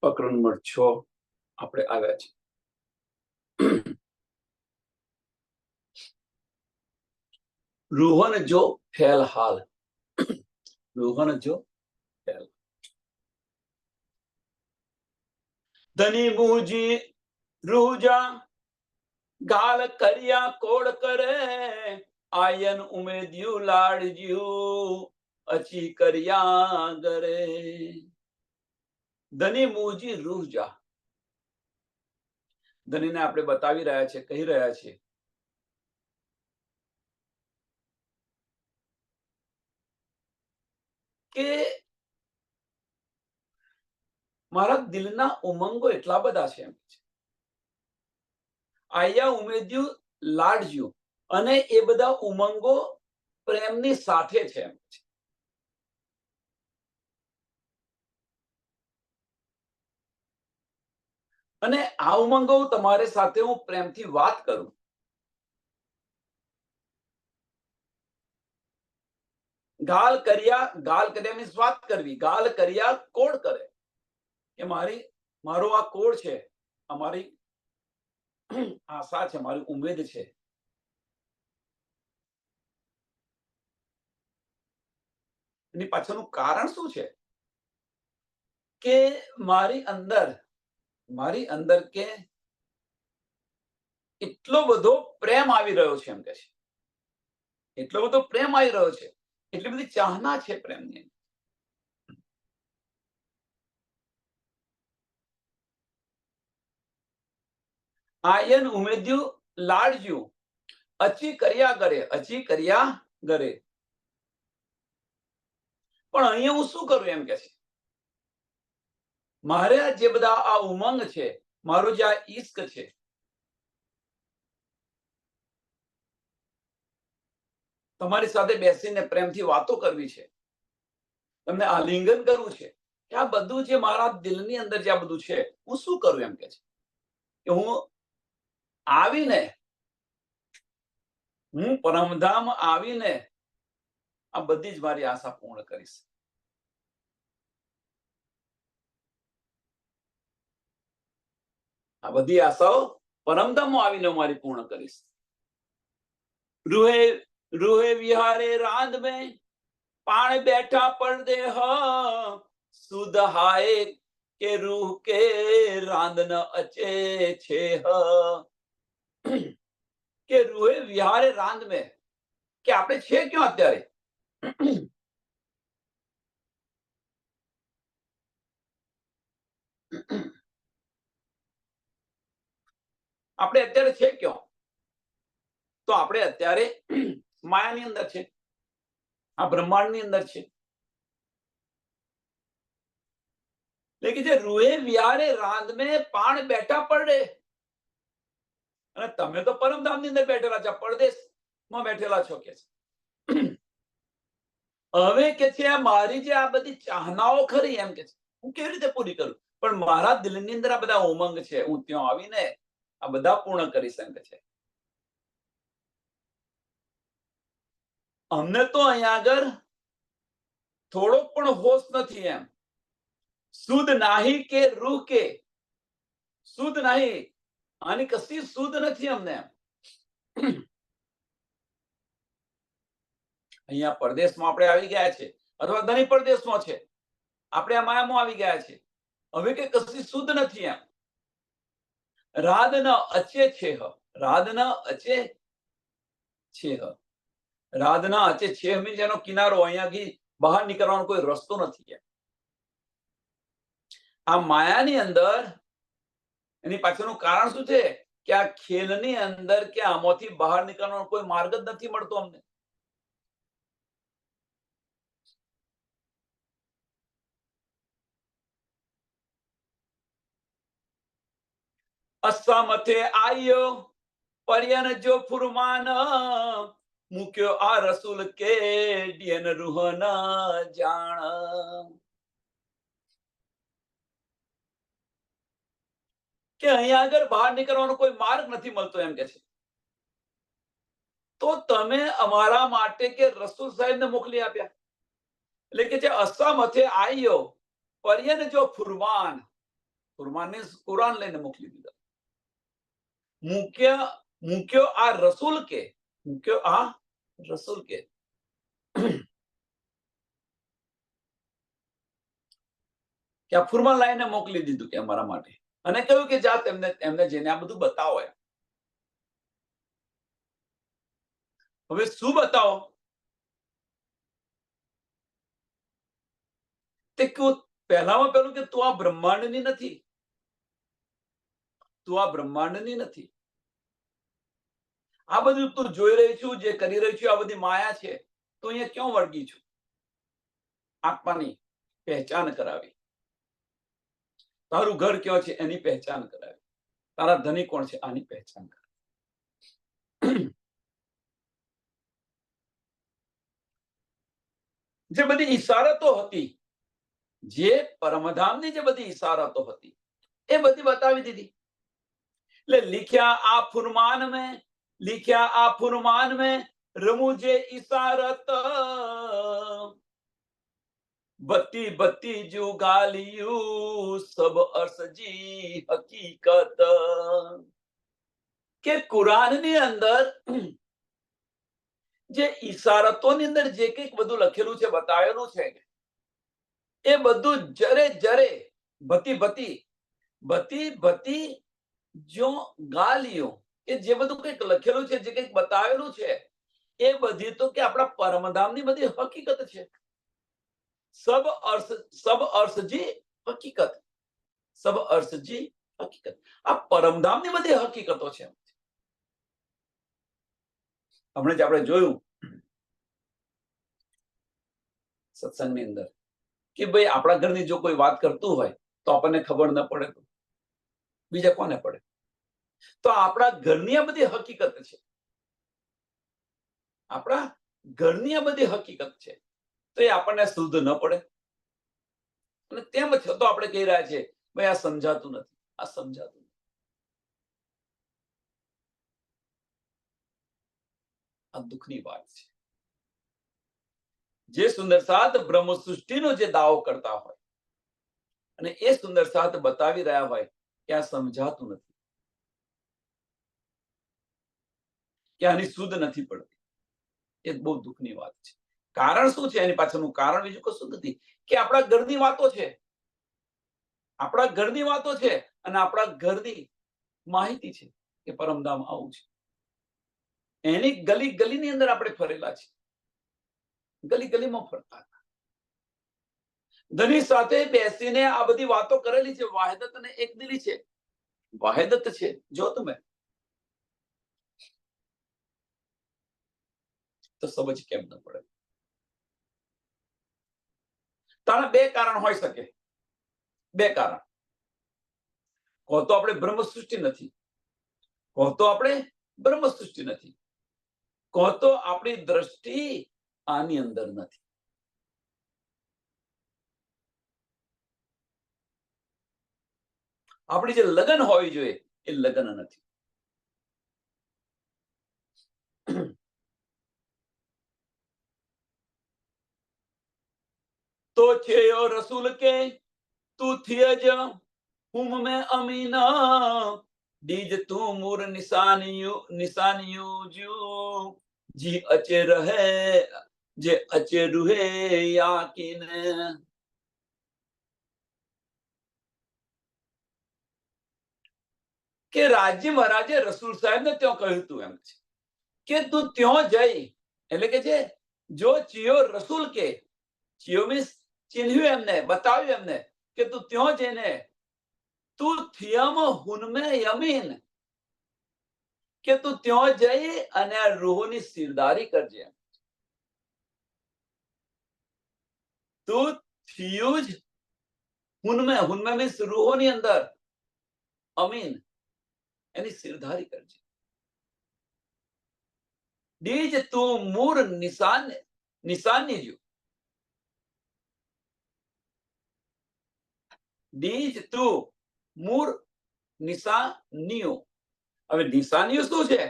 પ્રકરણ નંબર 6 આપણે આવ્યા છે. રૂહન જો ફેલ હાલ, રૂહન જો ફેલ. ધની મુજી રૂજા ગાલ કર્યા કોડ કરે, આયન ઉમેદ્યું લાડજ્યું અચી કર્યા ગરે. ધની મુજી રૂજા, ધનીને આપણે બતાવી રહ્યા છે, કહી રહ્યા છે કે મારા દિલના ઉમંગો એટલા બધા છે એમ છે. આયા ઉમેદ્યું લાડજ્યું, અને એ બધા ઉમંગો પ્રેમની સાથે છે એમ છે. અને આ ઉમંગો તમારી સાથે હું પ્રેમથી વાત કરું. ગાલ કર્યા મીન્સ વાત કરવી. ગાલ કર્યા કોડ કરે, કે મારો આ કોડ છે, અમારી આશા છે, મારી ઉમેદ છે. એની પાછળનું કારણ શું છે? કે મારી અંદર કે એટલો બધો પ્રેમ આવી રહ્યો છે એમ કે છે. એટલો બધો પ્રેમ આવી રહ્યો છે, એટલી બધી ચાહના છે પ્રેમની. આયન ઉમેદ્યું લાડજ્યું અચી કર્યા કરે, અચી કર્યા ગરે. પણ અહીંયા હું શું કરું એમ કે છે. મારે જે બધા આ ઉમંગ છે, મારો જે આ ઈશ્ક છે, તમારી સાથે બેસીને પ્રેમથી વાતો કરવી છે, તમને આલિંગન કરવું છે, કે આ બધું જે મારા દિલની અંદર જે આ બધું છે, હું શું કરું એમ કે છે. કે હું આવીને, હું પરમધામ આવીને આ બધી જ મારી આશા પૂર્ણ કરીશ. આ બધી આશાઓ પરમધામમાં આવીને હું મારી પૂર્ણ કરીશ. રૂહે વિહારે રાંદ में पाण बैठा पर्दे सुध हाय के रूह के रांद न अचे छे કે રૂહે વિહારે રાંદ में, કે આપણે છે ક્યાં અત્યારે? આપણે અત્યારે છે ક્યાં? તો આપણે અત્યારે માયાની અંદર છે, આ બ્રહ્માંડની અંદર છે. લેકિન જે રૂહે વિહારે રાંદ में પાણ બેઠા પડે, અને તમે તો પરમધામની અંદર બેઠેલા છો, પરદેશમાં બેઠેલા છો કે છે. હવે કે છે મારી જે આ બધી ચાહનાઓ ખરી એમ કે છે, હું કેવી રીતે પૂરી કરું? પણ મારા દિલની અંદર આ બધા ઉમંગ છે, હું ત્યાં આવીને આ બધા પૂર્ણ કરીશ એમ કે છે. અમને તો અહીંયા આગળ થોડોક પણ હોશ નથી એમ. શુદ્ધ નાહી કે રૂહ કે, શુદ્ધ નહીં, આની કશી શુદ્ધ નથી અમને એમ. અહીંયા પરદેશમાં આપણે આવી ગયા છે, અથવા ધની પરદેશમાં છે, આપણે આ માયામાં આવી ગયા છે. હવે કે કશી શુદ્ધ નથી એમ. રાદ ન અચે છે, રાદ ન અચે છે, રાદ ના અચે છે મીન્સ એનો કિનારો, અહીંયાથી બહાર નીકળવાનો કોઈ રસ્તો નથી એમ. આ માયાની અંદર એની પાછળનું કારણ શું છે? કે આ ખેલની અંદર કે આમાંથી બહાર નીકળવાનો કોઈ માર્ગ જ નથી મળતો અમને. અસામથે આયો પર્યન જો ફુરમાન, મૂક્યો આ રસૂલ કે ડિયન રૂહ ન જાણ. કે અહીંયા આગળ બહાર નીકળવાનો કોઈ માર્ગ નથી મળતો એમ કે છે. તો તમે અમારા માટે કે રસૂલ સાહેબને મોકલી આપ્યા. એટલે કે જે અસામથે આયો પર્યન જો ફુરમાન, ફુરમાનને કુરાન લઈને મોકલી દીધા. મૂક્યો આ રસૂલ કે કે આ ફુરમાન લાઈને મોકલી દીધું કે અમારા માટે, અને કહ્યું કે જા એમને જઈને આ બધું બતાવો. હવે શું બતાવો? તે પહેલામાં પહેલું કે તું આ બ્રહ્માંડની નથી. આ બધું તું જોઈ રહી છું, જે કરી રહી છું, આ બધી માયા છે. તો અહીંયા ક્યાં વળગી છું? આત્માની પહેચાન કરાવી. તારું ઘર ક્યાં છે એની પહેચાન કરાવી. તારા ધણી કોણ છે આની પહેચાન કરાવી. જે બધી ઈશારતો હતી, જે પરમધામની જે બધી ઈશારતો હતી, એ બધી બતાવી દીધી. એટલે लिखा आ फुरमान में रमुजे इशारत बत्ती बत्ती जो गालियू सब अर्सजी हकीकत. કે કુરાનની અંદર જે ઈશારતોની અંદર જે કંઈક બધું લખેલું છે, બતાવેલું છે, એ બધું જરે જરે ભતી જો ગાલિયો, કે જે બધું કંઈક લખેલું છે, જે કંઈક બતાવેલું છે, એ બધી તો કે આપણા પરમધામની બધી હકીકત છે. સબ અર્શજી હકીકત. આ પરમધામની બધી હકીકતો છે. હમણાં જ આપણે જોયું સત્સંગની અંદર કે ભાઈ આપણા ઘરની જો કોઈ વાત કરતું હોય તો આપણને ખબર ન પડે તો બીજા કોને પડે? તો આપણા ઘરની આ બધી હકીકત છે. આપણા ઘરની આ બધી હકીકત છે, તો એ આપણને શુદ્ધ ન પડે. અને તેમ છતાં આપણે કહી રહ્યા છીએ ભાઈ આ સમજાતું નથી. આ દુઃખની વાત છે. જે સુંદર સાથ બ્રહ્મ સૃષ્ટિનો જે દાવો કરતા હોય અને એ સુંદર સાથ બતાવી રહ્યા હોય કે આ સમજાતું નથી, કે આની શુદ્ધ નથી પડતી, એ બહુ દુઃખની વાત છે. કારણ શું છે? એની પાછળનું કારણ બીજું કશું નથી કે આપણા ઘરની વાતો છે. અને આપણા ઘરની માહિતી છે કે પરમધામ આવું છે. એની ગલી ગલીની અંદર આપણે ફરેલા છે. ગલીમાં ફરતા હતા. ધની સાથે બેસીને આ બધી વાતો કરેલી છે. વાહિદત અને એકદિલી છે. વાહિદત છે. જો તમે તો સમજ કેમ ન પડે? તારા બે કારણ હોઈ શકે. બે કારણ. કહો તો આપણે બ્રહ્મ સૃષ્ટિ નથી, કહો તો આપણી દ્રષ્ટિ આની અંદર નથી. આપણી જે લગન હોવી જોઈએ એ લગન નથી. તો છે રસૂલ કે તું થિયજ હુમ મેં અમીના દીજ તું મૂર નિશાનિયું જુ જી અચે રહે જે અચે રૂહે યાકીન. કે રાજ્ય મહારાજે રસૂલ સાહેબ ને ત્યાં કહ્યું હતું એમ છે કે તું ત્યાં જઈ, એટલે કે છે જો ચિયો રસૂલ કે ચિયો મીન્સ ચિન્હ્યું એમને, બતાવ્યું એમને કે તું ત્યાં જઈને તું થિયમ હુનમે યમીન, કે તું ત્યાં જઈ અને આ રૂહોની સીરદારી કરજે. તું થિયું જ હુનમે મીન્સ રૂહોની અંદર, અમીન એની સીરધારી કરજે. દીજ તું મૂર નિશાની જો, દીજ તું મૂર નિશાનીઓ. હવે નિશાનીઓ શું છે?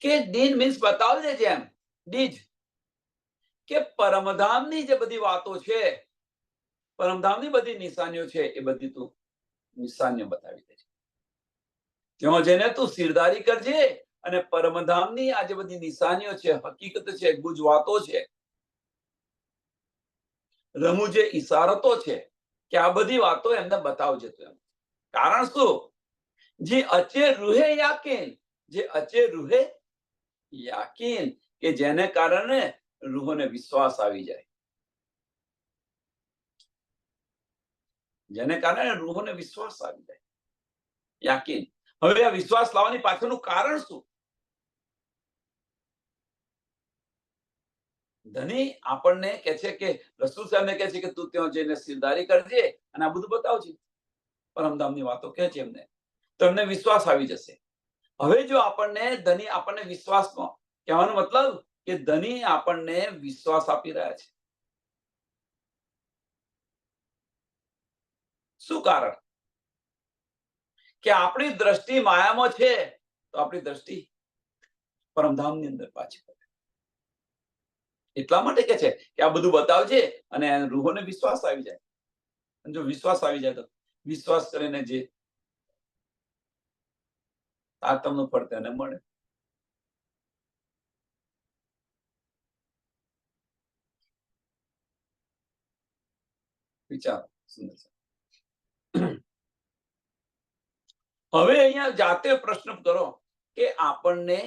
કે દીન મીન્સ બતાવજે. જેમ દીજ કે પરમધામની જે બધી વાતો છે, પરમધામની બધી નિશાનીઓ છે, એ બધી તું નિશાનીઓ બતાવી દે છે. ત્યાં જઈને તું સિરદારી કરજે અને પરમધામની આ જે બધી નિશાનીઓ છે, હકીકત છે, ગુજ વાતો છે, રમૂજે ઈશારતો છે, કે આ બધી વાતો એમને બતાવજે તું. એમ કારણ શું? જે અચે રૂહે યાકીન, જે અચે રૂહે યાકીન, કે જેને કારણે રૂહોને વિશ્વાસ આવી જાય, જેને કારણે રૂહોને વિશ્વાસ આવી જાય, યાકીન. હવે આ વિશ્વાસ લાવવાની પાછળનું કારણ શું? ધની આપણને કહે છે કે રસૂલ સાહેબને કહે છે કે તું ત્યાં જઈને સિરદારી કરજે અને આ બધું બતાવજે, પરમધામની વાતો કહે છે એમને, તો એમને વિશ્વાસ આવી જશે. હવે જો આપણને ધની આપણને વિશ્વાસમાં, કહેવાનો મતલબ કે ધની આપણને વિશ્વાસ આપી રહ્યા છે. શું કારણ? કે આપણી દ્રષ્ટિ માયામાં છે, તો આપણી દ્રષ્ટિ પરમધામની અંદર પાછી પડે. એટલા માટે કે છે કે આ બધું બતાવજે અને રૂહોને વિશ્વાસ આવી જાય. અને જો વિશ્વાસ આવી જાય તો વિશ્વાસ કરીને જે આત્મનું ફળ તેને મળે. વિચારો. હવે અહીંયા જાતે પ્રશ્ન કરો કે આપણને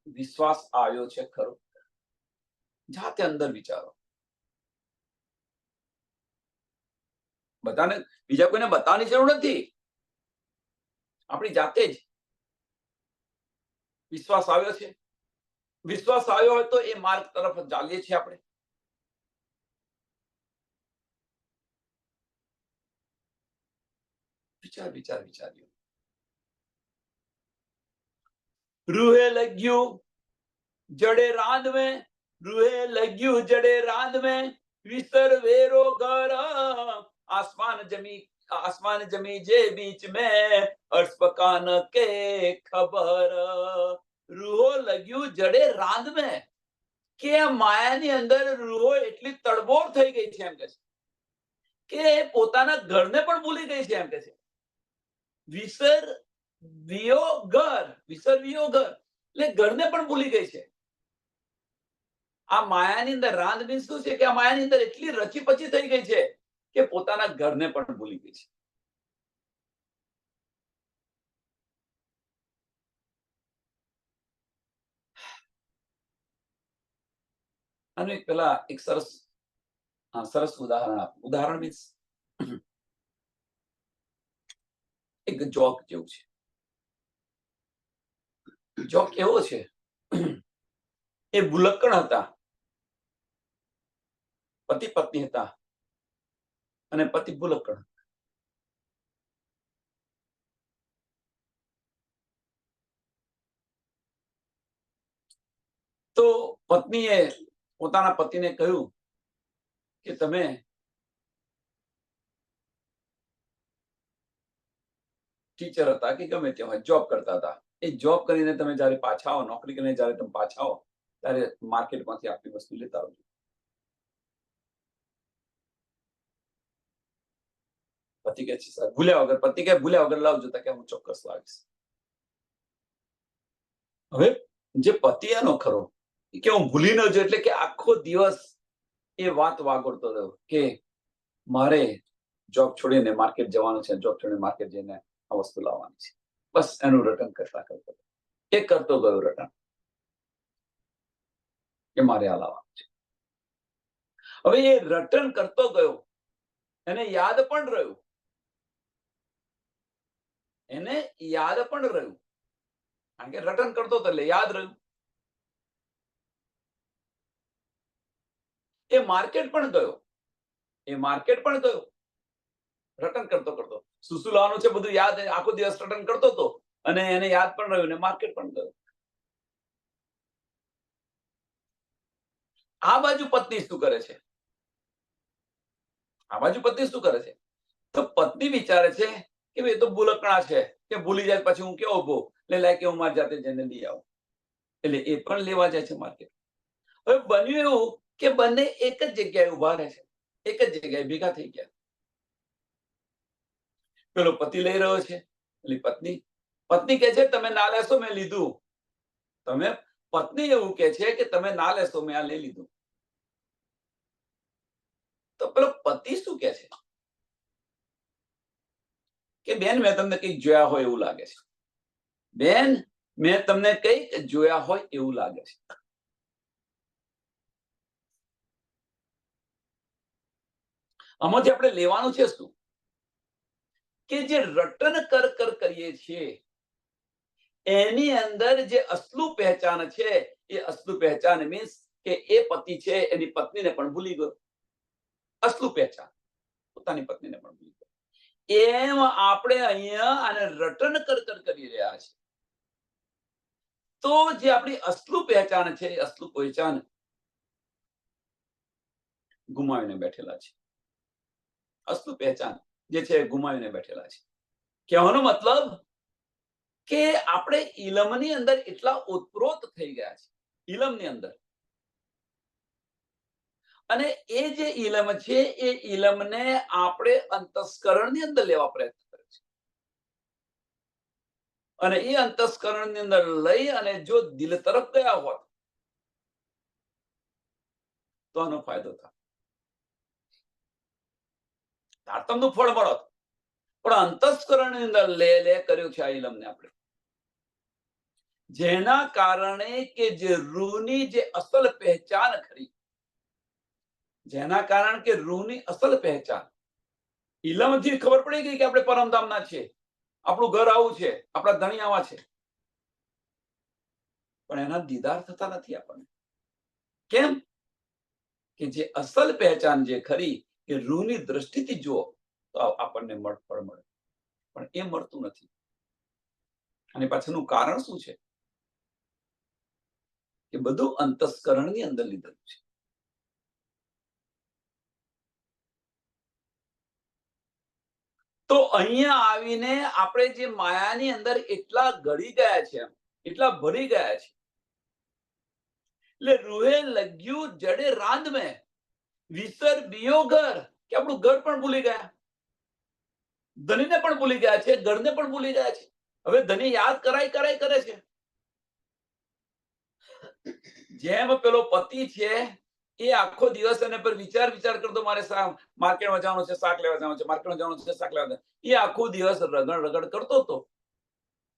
વિશ્વાસ આવ્યો છે ખરો? જાતે અંદર વિચારો. બધાને, બીજા કોઈને બતાવવાની જરૂર નથી. આપણી જાતે જ વિશ્વાસ આવ્યો છે. વિશ્વાસ આવ્યો હોય તો એ માર્ગ તરફ ચાલીએ છીએ આપણે. વિચાર્યું. રૂહે લગ્યું જડે રાંદ में, रूहे लग्यू जड़े रांद में, विसर वेरो घर, आसमान जमी जे बीच में, अर्श पकान के खबर. રૂહો લગ્યું જડે રાંદ में, કે માયાની અંદર રૂહો એટલી તડબોળ થઈ ગઈ છે, એમ કે પોતાના ઘરને પણ ભૂલી ગઈ છે, એમ કે છે. વિસર વિયો ઘર એટલે ઘરને પણ ભૂલી ગઈ છે. આ માયાની અંદર રાંદ મીન્સ શું છે કે આ માયાની અંદર એટલી રચી પચી થઈ ગઈ છે કે પોતાના ઘરને પણ ભૂલી ગઈ છે. આનું એક સરસ ઉદાહરણ મીન્સ એક જોક જેવું છે. જોક એવો છે, એ ભૂલક્કણ હતા, પતિ પત્ની હતા, અને પતિ ભૂલક્કણ. તો પત્નીએ પોતાના પતિને કહ્યું કે તમે ટીચર હતા કે ગમે તે હોય, જોબ કરતા હતા. એ જોબ કરીને તમે જયારે પાછા આવો, નોકરી કરીને જયારે તમે પાછા આવો, ત્યારે માર્કેટમાંથી આપણી વસ્તુ લેતા આવજો. પતિ કે છે સર ભૂલ્યા વગર લાવજો, તો કે હું ચોક્કસ લાવીશ. હવે જે પતિ એનો ખરો કે હું ભૂલી ન જો, એટલે કે આખો દિવસ એ વાત વાગોળતો રહ્યો કે મારે જોબ છોડીને માર્કેટ જવાનું છે, જોબ છોડીને માર્કેટ જઈને આ વસ્તુ લાવવાની છે. બસ એનું રટન કરતો ગયો રટન, કે મારે આ લાવવાનું છે. હવે એ રટન કરતો ગયો, એને યાદ પણ રહ્યું, કારણ કે રટન કરતો હતો એટલે યાદ રહ્યું. એ માર્કેટ પણ ગયો, રટન કરતો શું લાવવાનું છે બધું યાદ, આખો દિવસ રટન કરતો હતો અને એને યાદ પણ રહ્યું ને માર્કેટ પણ ગયો. આ બાજુ પત્ની શું કરે છે? તો પત્ની વિચારે છે કે એ તો ભૂલકણા છે, કે ભૂલી જાય પછી હું કેવો ઉભો, એટલે લાય કે હું મારી જાતે જઈને લઈ આવું. એટલે એ પણ લેવા જાય છે માર્કેટ. હવે બન્યું એવું કે બંને એક જ જગ્યાએ ઉભા રહે છે, એક જ જગ્યાએ ભેગા થઈ ગયા. પેલો પતિ લઈ રહ્યો છે, પેલી પત્ની પત્ની કહે છે તમે ના લેશો, મેં લીધું. તમે પત્ની એવું કહે છે કે તમે ના લેશો, મેં આ લઈ લીધું. તો પેલો પતિ શું કહે છે કે બેન મેં તમને કંઈક જોયા હોય એવું લાગે છે. બેન મેં તમને કંઈક જોયા હોય એવું લાગે છે. આમાંથી આપણે લેવાનું છે શું? કે જે રટન કર કરીએ છીએ એની અંદર જે અસલું પહેચાન છે, એ અસલું પહેચાન મીન્સ કે એ પતિ છે એની પત્નીને પણ ભૂલી ગયો. અસલું પહેચાન પોતાની પત્નીને પણ ભૂલી ગયો. એમ આપણે અહીંયા આને રટન કર કરી રહ્યા છે. તો જે આપણી અસલું પહેચાન છે, અસલું પહેચાન ગુમાવીને બેઠેલા છે. અસલું પહેચાન જે છે ગુમાવીને બેઠેલા છે. કહેવાનો મતલબ કે આપણે ઇલમની અંદર એટલા ઓતપ્રોત થઈ ગયા છે, ઇલમની અંદર. અને એ જે ઇલમ છે એ ઇલમને આપણે અંતસ્કરણની અંદર લેવા પ્રયત્ન કરે છે. અને એ અંતસ્કરણની અંદર લઈ અને જો દિલ તરફ ગયા હોત તો આનો ફાયદો થાય, તારતમનું ફળ મળત. પણ અંતસ્કરણની અંદર લે કર્યું છે આ ઇલમને આપણે, જેના કારણે કે જે રૂહની જે અસલ પહેચાન ખરી, જેના કારણ કે રૂહની અસલ પહેચાન ઇલમથી ખબર પડી ગઈ કે આપણે પરમધામના છે, આપણું ઘર આવું છે, આપણા ધણી આવા છે, પણ એના દીદાર થતા નથી આપણને. કેમ? કે જે અસલ પહેચાન જે ખરી એ રૂહની દ્રષ્ટિથી જુઓ તો આપણને ફળ મળે, પણ એ મળતું નથી. અને પાછળનું કારણ શું છે? કે બધું અંતસ્કરણની અંદર લીધેલું છે. તો અહીંયા આવીને આપણે જે માયાની અંદર એટલા ગળી ગયા છે, એટલા ભરી ગયા છે, એટલે રૂહે લગ્યું જડે રાંદ મેં વિસર બીયો ઘર, કે આપણું ઘર પણ ભૂલી ગયા, ધનીને પણ ભૂલી ગયા છે, ઘરને પણ ભૂલી ગયા છે. હવે ધની યાદ કરાય કરે છે. જેમ પેલો પતિ છે એ આખો દિવસ એને પર વિચાર કરતો, મારે માર્કેટમાં જવાનું છે, શાક લેવા જવાનું છે, માર્કેટમાં જવાનું છે, શાક લેવા. એ આખો દિવસ રગડ કરતો હતો,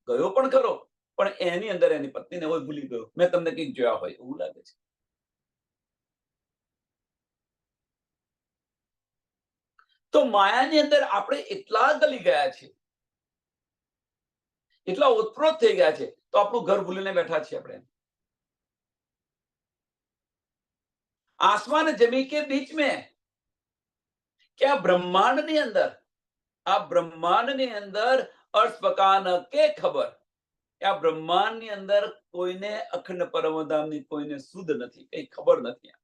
ગયો પણ ખરો, પણ એની અંદર એની પત્નીને હોય ભૂલી ગયો. મેં તમને કંઈક જોયા હોય એવું લાગે છે. તો માયાની અંદર આપણે એટલા ગલી ગયા છે, એટલા ઓતપ્રોત થઈ ગયા છે, તો આપણું ઘર ભૂલીને બેઠા છીએ આપણે. આસમાન જમીન કે બીચ में, કે આ બ્રહ્માંડની અંદર, આ બ્રહ્માંડની અંદર અર્થ પકાન કે ખબર, આ બ્રહ્માંડની અંદર કોઈને અખંડ પરમધામની કોઈને સુધ નથી, કઈ ખબર નથી,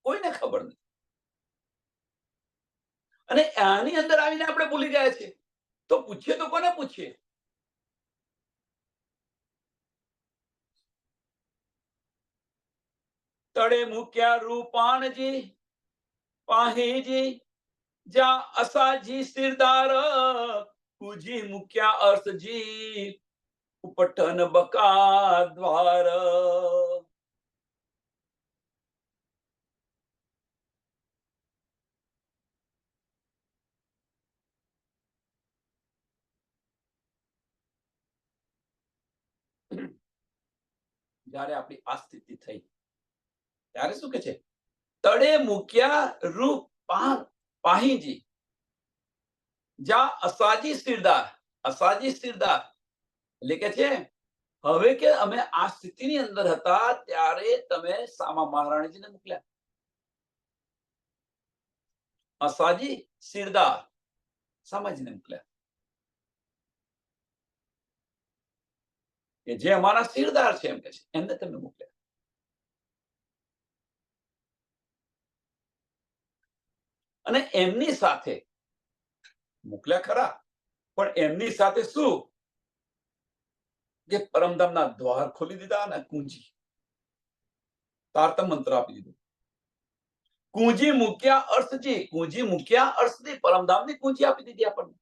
કોઈને ખબર નથી. અને આની અંદર આવીને આપણે ભૂલી ગયા છીએ. તો પૂછીએ તો કોને પૂછીએ? તળે મૂક્યા રૂપાણજી પાહીજી, જ્યાં અસાજી સિરદાર કુજી મૂક્યા અર્થજી ઉપટન બકા દ્વાર. જ્યારે આપણી આ સ્થિતિ થઈ ત્યારે શું કે છે? તળે મૂક્યા રૂપ પાહીજી, જ્યાં અસાજી સિરદાર, અસાજી સિરદાર એટલે કે છે હવે કે અમે આ સ્થિતિની અંદર હતા ત્યારે તમે સામા મહારાણીજીને મોકલ્યા. અસાજી સિરદાર સામાજીને મોકલ્યા, કે જે અમારા સિરદાર છે એમ કે છે, એમને તમે મોકલ્યા. અને એમની સાથે મોકલ્યા ખરા, પણ એમની સાથે શું? કે પરમધામના દ્વાર ખોલી દીધા અને કુંજી તારતમ મંત્ર આપી દીધું. કુંજી મૂક્યા અર્થજી, કુંજી મૂક્યા અર્થથી પરમધામની કુંજી આપી દીધી આપણને.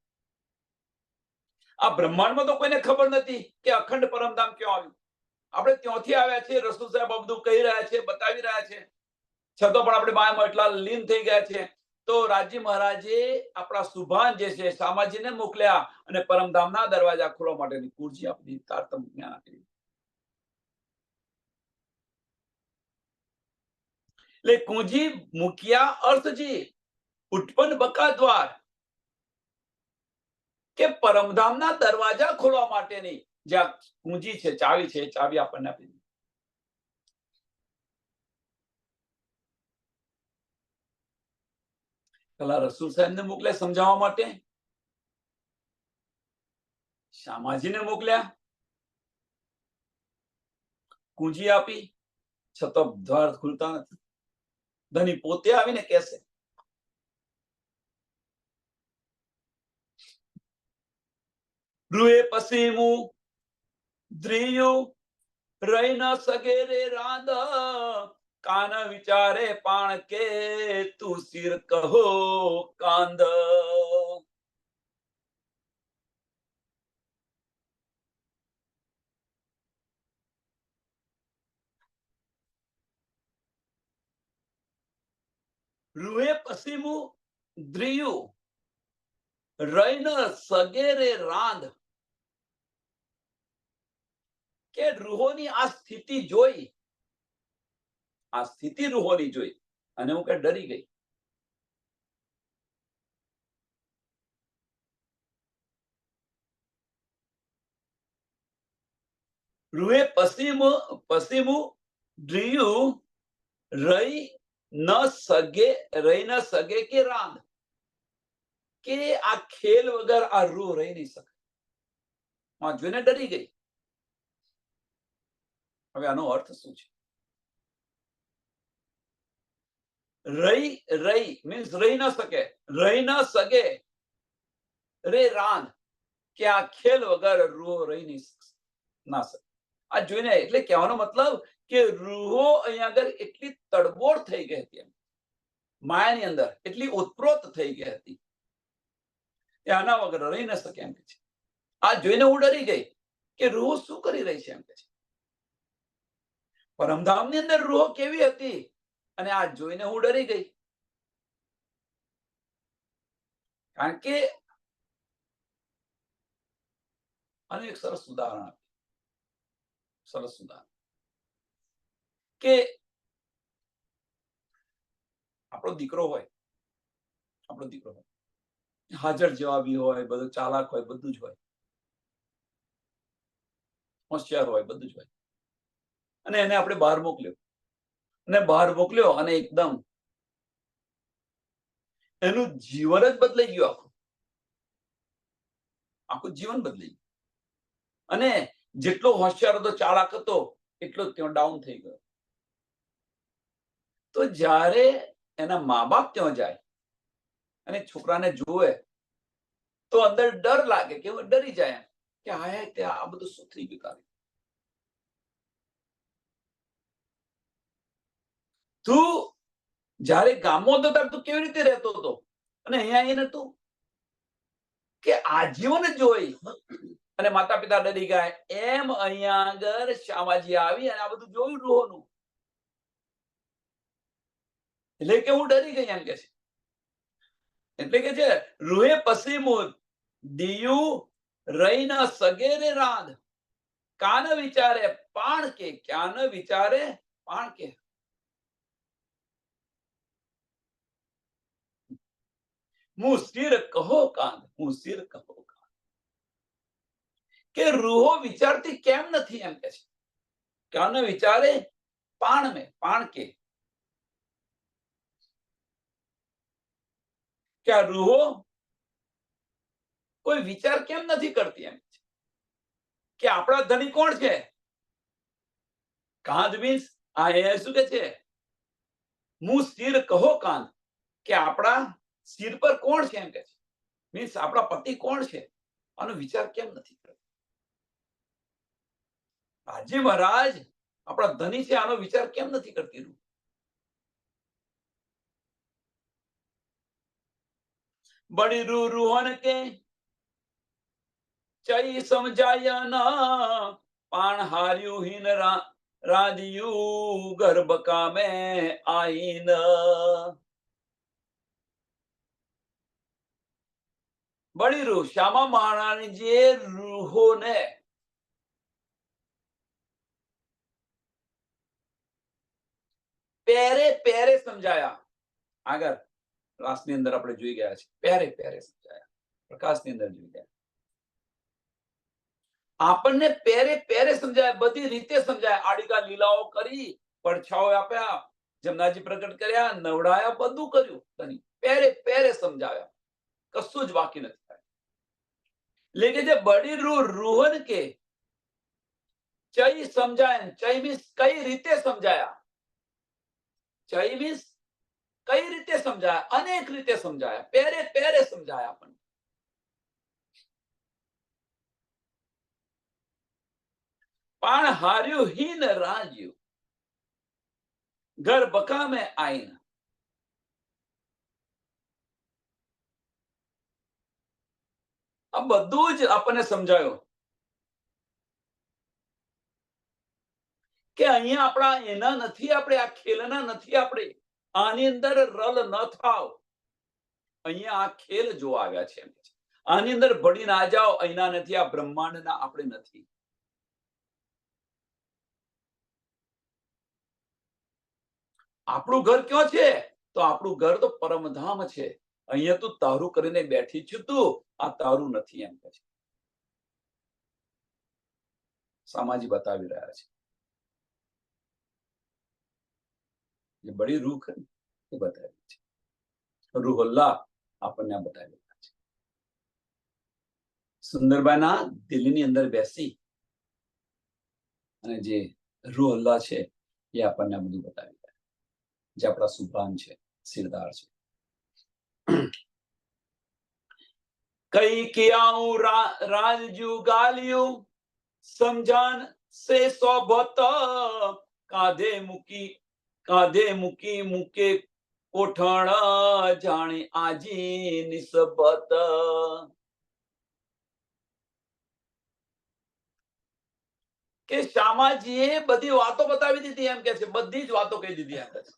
આ બ્રહ્માંડમાં તો કોઈને ખબર નથી કે અખંડ પરમધામ ક્યાં આવ્યું. આપણે ત્યાંથી આવ્યા છીએ. રસૂલ સાહેબ આ બધું કહી રહ્યા છે, બતાવી રહ્યા છે, છતાં પણ આપણે માયામાં એટલા લીન થઈ ગયા છે. તો રાજી મહારાજે આપણા સુભાન જે છે શામાજીને મોકલ્યા અને પરમધામના દરવાજા ખોલવા માટેની કુંજી આપી દીધી, તારતમ્ય જ્ઞાન આપી દીધું. એટલે કુંજી મૂક્યા અર્થજી, ઉત્પન્ન બકા દ્વાર, કે પરમધામના દરવાજા ખોલવા માટેની જ્યાં કુંજી છે, ચાવી છે, ચાવી આપણને આપી દીધી. પેલા રસૂલ સાહેબને મોકલ્યા સમજાવવા માટે, શામાજીને મોકલ્યા, કુંજી આપી, છતાં દ્વાર ખુલતા નથી. ધણી પોતે આવીને કહેશે રૂએ પસીમું દ્રિયું રહી ન સકે રે રાંદ, કાન વિચારે પાણ કે તું સિર કહો કાંદ. રૂએ પસીમું દ્રિયું રહી ન સકે રે રાંદ, કે રૂહોની આ સ્થિતિ જોઈ, આ સ્થિતિ રૂહોની જોઈ અને હું કે ડરી ગઈ. રૂએ પસીમું દ્રિયું રહી ન સગે કે રાંદ, કે આ ખેલ વગર આ રૂહ રહી નહીં શકે. જોઈને ડરી ગઈ. હવે આનો અર્થ શું છે? રહી મીન્સ રહી ન શકે, રહી ન સકે રે રાંદ, કે આ ખેલ વગર રૂહો રહી નહીં ના શકે. આ જોઈને એટલે કહેવાનો મતલબ કે રૂહો અહીંયા આગળ એટલી તડબોળ થઈ ગઈ હતી, માયાની અંદર એટલી ઉત્પ્રોત થઈ ગઈ હતી કે આના વગર રહી ન શકે એમ કે છે. આ જોઈને હું ડરી ગઈ કે રૂહો શું કરી રહી છે એમ કે છે. પરમધામની અંદર રૂહો કેવી હતી અને આ જોઈને હું ડરી ગઈ. કારણ કે આનું એક સરસ ઉદાહરણ આપ્યું, સરસ ઉદાહરણ કે આપણો દીકરો હોય, હાજર જવાબી હોય, બધો ચાલાક હોય, બધું જ હોય, હોશિયાર હોય, બધું જ હોય, અને એને આપણે બહાર મોકલ્યો અને એકદમ એનું જીવન જ બદલાઈ ગયું, આખું જીવન બદલાઈ ગયું. અને જેટલો હોશિયાર હતો, ચાલાક હતો, એટલો ત્યાં ડાઉન થઈ ગયો. તો જ્યારે એના મા બાપ ત્યાં જાય અને છોકરાને જુએ તો અંદર ડર લાગે, કે ડરી જાય કે હાય તે આ બધું શું થઈ ગયું તારે. તું જ્યારે ગામમાં હતો ત્યારે તું કેવી રીતે રહેતો હતો અને અહીંયા આવીને તું કે આજીવન જોઈ અને માતા પિતા ડરી ગયા. એમ અહીંયા આગળ શામાજી આવી અને આ બધું જોયું રૂહોનું, એટલે કે હું ડરી ગઈ એમ કે છે. એટલે કે છે રૂહે પસીમું દિયું રહી ન સગે રે રાંદ, કાન વિચારે પાણ કે, ક્યાં ન વિચારે પાણ કે. મું સિર કહો કાંદ, મું સિર કહો કાંદ, કે રૂહો વિચારતી કેમ નથી એમ કે છે. ક્યાં ન વિચારે પાણ મેં, પાણ કે આ રૂહો કોઈ વિચાર કેમ નથી કરતી એમ કે આપણા ધણી કોણ છે. કાંદ મીન્સ આ શું કે છે, મું સિર કહો કાંદ, કે આપણા સિર પર કોણ છે એમ કે છે. મીન્સ આપણા પતિ કોણ છે, આનો વિચાર કેમ નથી કરતો. આજે મહારાજ આપણા ધણી છે, આનો વિચાર કેમ નથી કરતી. बड़ी रू रूहन के चई समझाया न पाण हार्यू हीन राधियू गर्भ का में आईन। बड़ी रूह श्यामा महारानीजीએ રૂહોને પહેરે પહેરે સમજાયા. આગળ ક્લાસની અંદર આપણે જોઈ ગયા છે, પહેરે પહેરે સમજાયા, પ્રકાશની અંદર જોઈ ગયા. આપણને પહેરે પહેરે સમજાયા, બધી રીતે સમજાયા. આડીકા લીલાઓ કરી, પડછાઓ આપ્યા, જમનાજી પ્રગટ કર્યા, નવડાયા, બધું કર્યું. પહેરે પહેરે સમજાવ્યા, કશું જ બાકી નથી થાય. લેકે જે બડી રૂહ રૂહન કે ચઈ સમજાય. ચઈ મીન્સ કઈ રીતે સમજાયા. ચઈ મીન્સ કઈ રીતે સમજાયા, અનેક રીતે સમજાયા, પહેરે પહેરે સમજાયા આપણને. પણ હાર્યું હીન રાજ્યું ઘર બકામે આઈન. આ બધું જ આપણને સમજાયું કે અહીંયા આપણા એના નથી, આપણે આ ખેલના નથી, આપણે આની અંદર રલ ન થાવ. અહીંયા આ ખેલ જોવા આવ્યા છે. આની અંદર ભળી ના જાઓ, અહીંના નથી, આ બ્રહ્માંડના આપણે નથી. આપણું ઘર ક્યાં છે? તો આપણું ઘર તો પરમધામ છે. અહીંયા તું તારું કરીને બેઠી છું, તું આ તારું નથી એમ કે છે. સામાજી બતાવી રહ્યા છે. જે બડી રૂહ કરી એ બતાવી છે. રૂહ અલ્લાહ આપણને આ બતાવી રહ્યા છે. સુંદરબાઈના દિલની અંદર બેસી અને જે રૂહ અલ્લાહ છે એ આપણને આ બધું બતાવી રહ્યા, જે આપણા સુભાન છે, સિરદાર છે. કઈ કિયાઉં રાજ્યુ ગાલ્યું સમજાન સે સોબત કાંધે મૂકી મૂકે કોઠણ જાણે આજી નિસ્બત. કે શ્યામાજીએ બધી વાતો બતાવી દીધી એમ કે છે, બધી જ વાતો કહી દીધી એમ કે છે.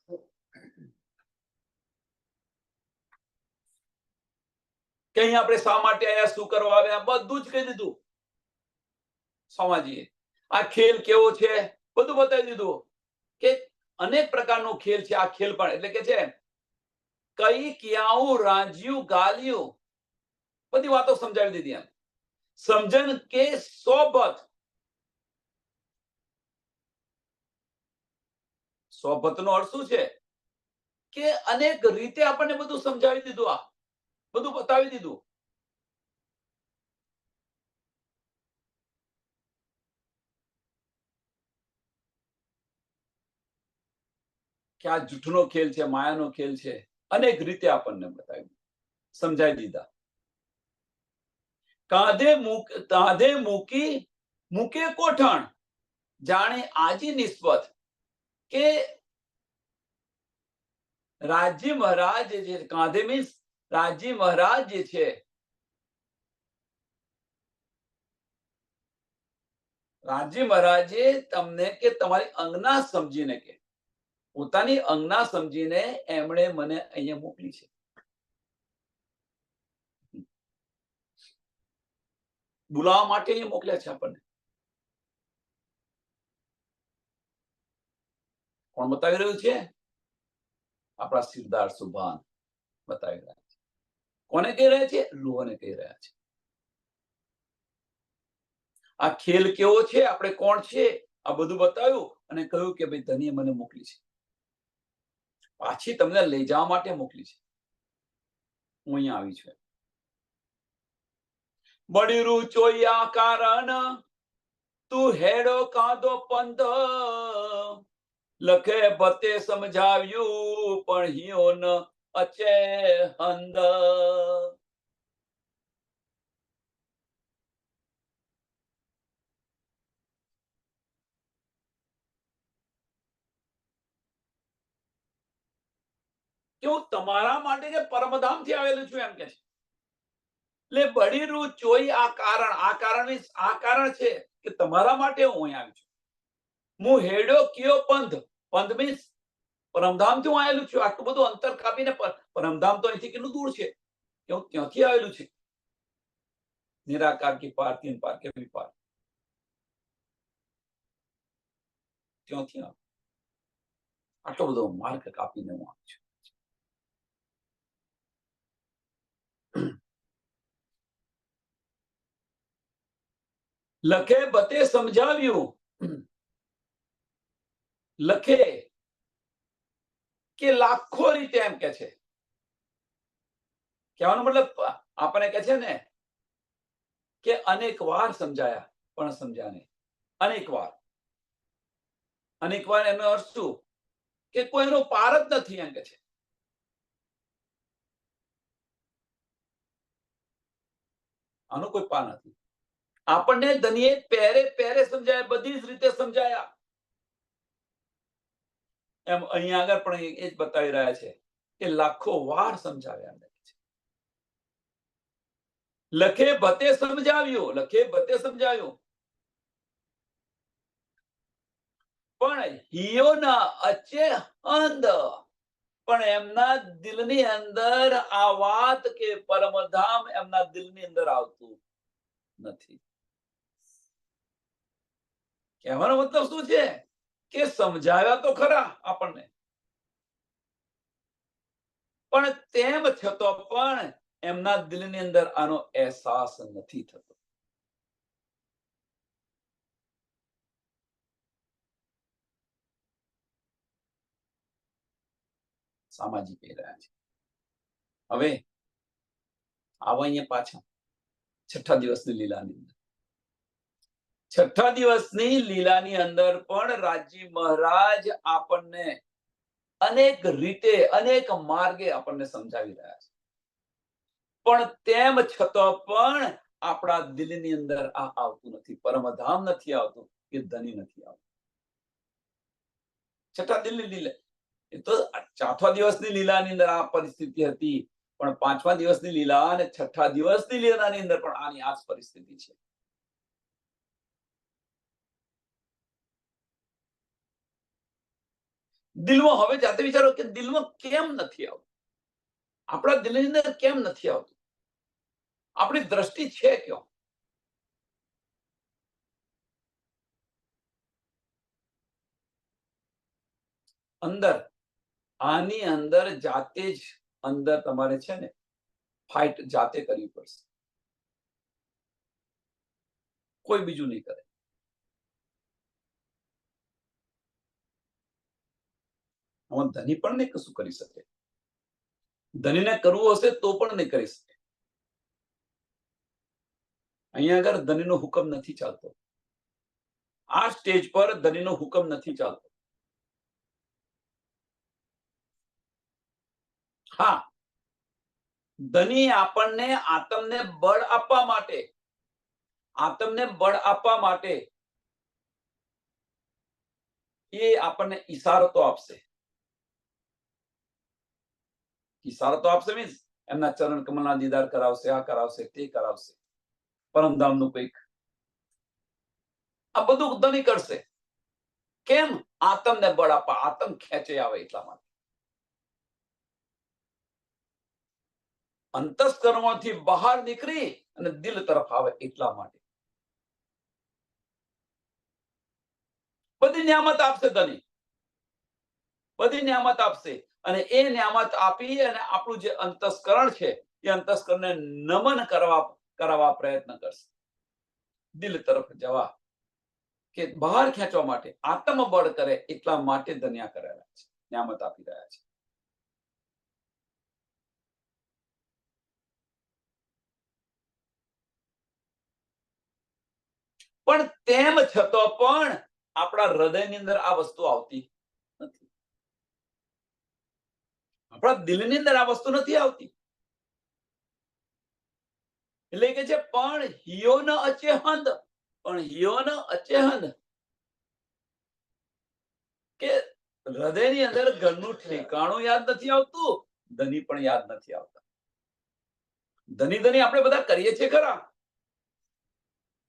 કે અહીં આપણે શા માટે આવ્યા, શું કરવા આવ્યા, બધું જ કહી દીધું સ્વામાજીએ. આ ખેલ કેવો છે બધું બતાવી દીધું, કે અનેક પ્રકારનો ખેલ છે આ ખેલ પણ. એટલે કે છે કઈ કિયાઉં રાજ્યું ગાલ્યું, બધી વાતો સમજાવી દીધી એમ. સમજણ કે સોબત. સોબત નો અર્થ શું છે? કે અનેક રીતે આપણને બધું સમજાવી દીધું, આ બધું બતાવી દીધું. કે આ જૂઠનો ખેલ છે, માયાનો ખેલ છે, અનેક રીતે આપણને બતાવી, સમજાવી દીધા. કાંધે મૂકી મૂકે કોઠણ જાણે આજી નિસ્બત. કે રાજજી મહારાજ જે કાંધે મીન્સ રાજજી મહારાજ જે છે, રાજજી મહારાજે તમને કે તમારી અંગના સમજીને, કે પોતાની અંગના સમજીને એમણે મને અહીંયા મોકલી છે. બોલાવવા માટે અહીંયા મોકલ્યા છે આપણને. કોણ બતાવી રહ્યું છે? આપણા સિરદાર સુભાન બતાવી રહ્યા છે. કોને કહી રહ્યા છે? રૂહને કહી રહ્યા છે. આ ખેલ કેવો છે, આપણે કોણ છે, આ બધું બતાવ્યું અને કહ્યું કે ભાઈ ધનીએ મને મોકલી છે, પાછી તમને લઈ જવા માટે મોકલી છે. હું અહીંયા આવી છું. બડી રૂ ચોયા કારણ તું હેડો કાંધો પંથ લખે બતે સમજાવ્યું પણ હિયો ન અચે હંદ. કે હું તમારા માટે જે પરમધામ થી આવેલું છું એમ કે છે. એટલે બળીરું ચોઈ આ કારણ means આ કારણ છે કે તમારા માટે હું અહીં આવ્યો છું. હું હેડ્યો કયો પંથ means પરમધામથી હું આવેલું છું. આટલું બધું અંતર કાપીને પરમધામ તો અહીંથી કેટલું દૂર છે કે હું ત્યાંથી આવેલું છે. નિરાકાર કી પાર તીન પાર કે વિપાર ત્યાંથી આટલો બધો માર્ગ કાપીને હું આવ્યો છું. લખે બતે સમજાવ્યું. લખે કે લાખો રીતે એમ કે છે. કહેવાનો મતલબ આપણને કે છે ને કે અનેક વાર સમજાયા પણ સમજ્યા નહીં. અનેક વાર એનો અર્થ શું કે કોઈનો પાર જ નથી એમ કે છે. આનો કોઈ પાર નથી. આપણને ધનીએ પહેરે સમજાયા, બધી જ રીતે સમજાયા. એમ અહીંયા આગળ પણ એ જ બતાવી રહ્યા છે કે લાખો વાર સમજાવ્યા. લખે બતે સમજાવ્યું પણ હિયોના અચે અંધ, પણ એમના દિલની અંદર આ વાત કે પરમધામ એમના દિલની અંદર આવતું નથી. કહેવાનો મતલબ શું છે કે સમજાવ્યા તો ખરા આપણને, પણ તેમ છતાં પણ એમના દિલની અંદર આનો અહેસાસ નથી થતો. સામાજિક કહી રહ્યા છે. હવે આવો અહીંયા પાછા છઠ્ઠા દિવસની લીલાની અંદર. છઠ્ઠા દિવસની લીલાની અંદર પણ રાજી મહારાજ આપણને અનેક રીતે અનેક માર્ગે આપણને સમજાવી રહ્યા છે, પણ તેમ છતાં પણ આપણા દિલની અંદર આ આવતું નથી. પરમધામ નથી આવતું, કે ધની નથી આવતું. છઠ્ઠા દિલની લીલા એ તો ચોથા દિવસની લીલાની અંદર આ પરિસ્થિતિ હતી, પણ પાંચમા દિવસની લીલા અને છઠ્ઠા દિવસની લીલાની અંદર પણ આની આ જ પરિસ્થિતિ છે. દિલમાં હવે જાતે વિચારો કે દિલમાં કેમ નથી આવતું? આપણા દિલની અંદર કેમ નથી આવતું? આપણી દ્રષ્ટિ છે ક્યાં? અંદર આની અંદર જાતે જ અંદર તમારે છે ને ફાઇટ જાતે કરવી પડશે, કોઈ બીજું નહીં કરે. આમાં ધની પણ નહીં કશું કરી શકે. ધનીને કરવું હશે તો પણ નહીં કરી શકે. અહીંયા આગળ ધનીનો હુકમ નથી ચાલતો. આ સ્ટેજ પર ધનીનો હુકમ નથી ચાલતો. હા, ધની આપણને આત્મને બળ આપવા માટે એ આપણને ઈશારતો આપશે. મીન્સ એમના ચરણ કમલના દીદાર કરાવશે, આ કરાવશે, તે કરાવશે, પરમધામનું કંઈક આ બધું ધની કરશે. કેમ? આત્મને બળ આપવા, આત્મ ખેંચે આવે એટલા માટે. અંતસ્કરણમાંથી બહાર નીકળી અને દિલ તરફ આવે એટલા માટે. બધી નિયામત આપશે ધની, બધી નિયામત આપશે, અને એ નિયામત આપી અને આપણું જે અંતસ્કરણ છે એ અંતસ્કરણને નમન કરવા પ્રયત્ન કરશે. દિલ તરફ જવા કે બહાર ખેંચવા માટે આત્મબળ કરે એટલા માટે ધન્યા કરેલા છે, નિયામત આપી રહ્યા છે. પણ તેમ છતાં પણ આપણા હૃદયની અંદર આ વસ્તુ આવતી નથી. આપણા દિલની અંદર આ વસ્તુ નથી આવતી. એટલે કે છે પણ હિયો ન અચેહંદ, કે હૃદયની અંદર ઘરનું ઠેકાણું યાદ નથી આવતું, ધની પણ યાદ નથી આવતા. ધની ધની આપણે બધા કરીએ છીએ ખરા,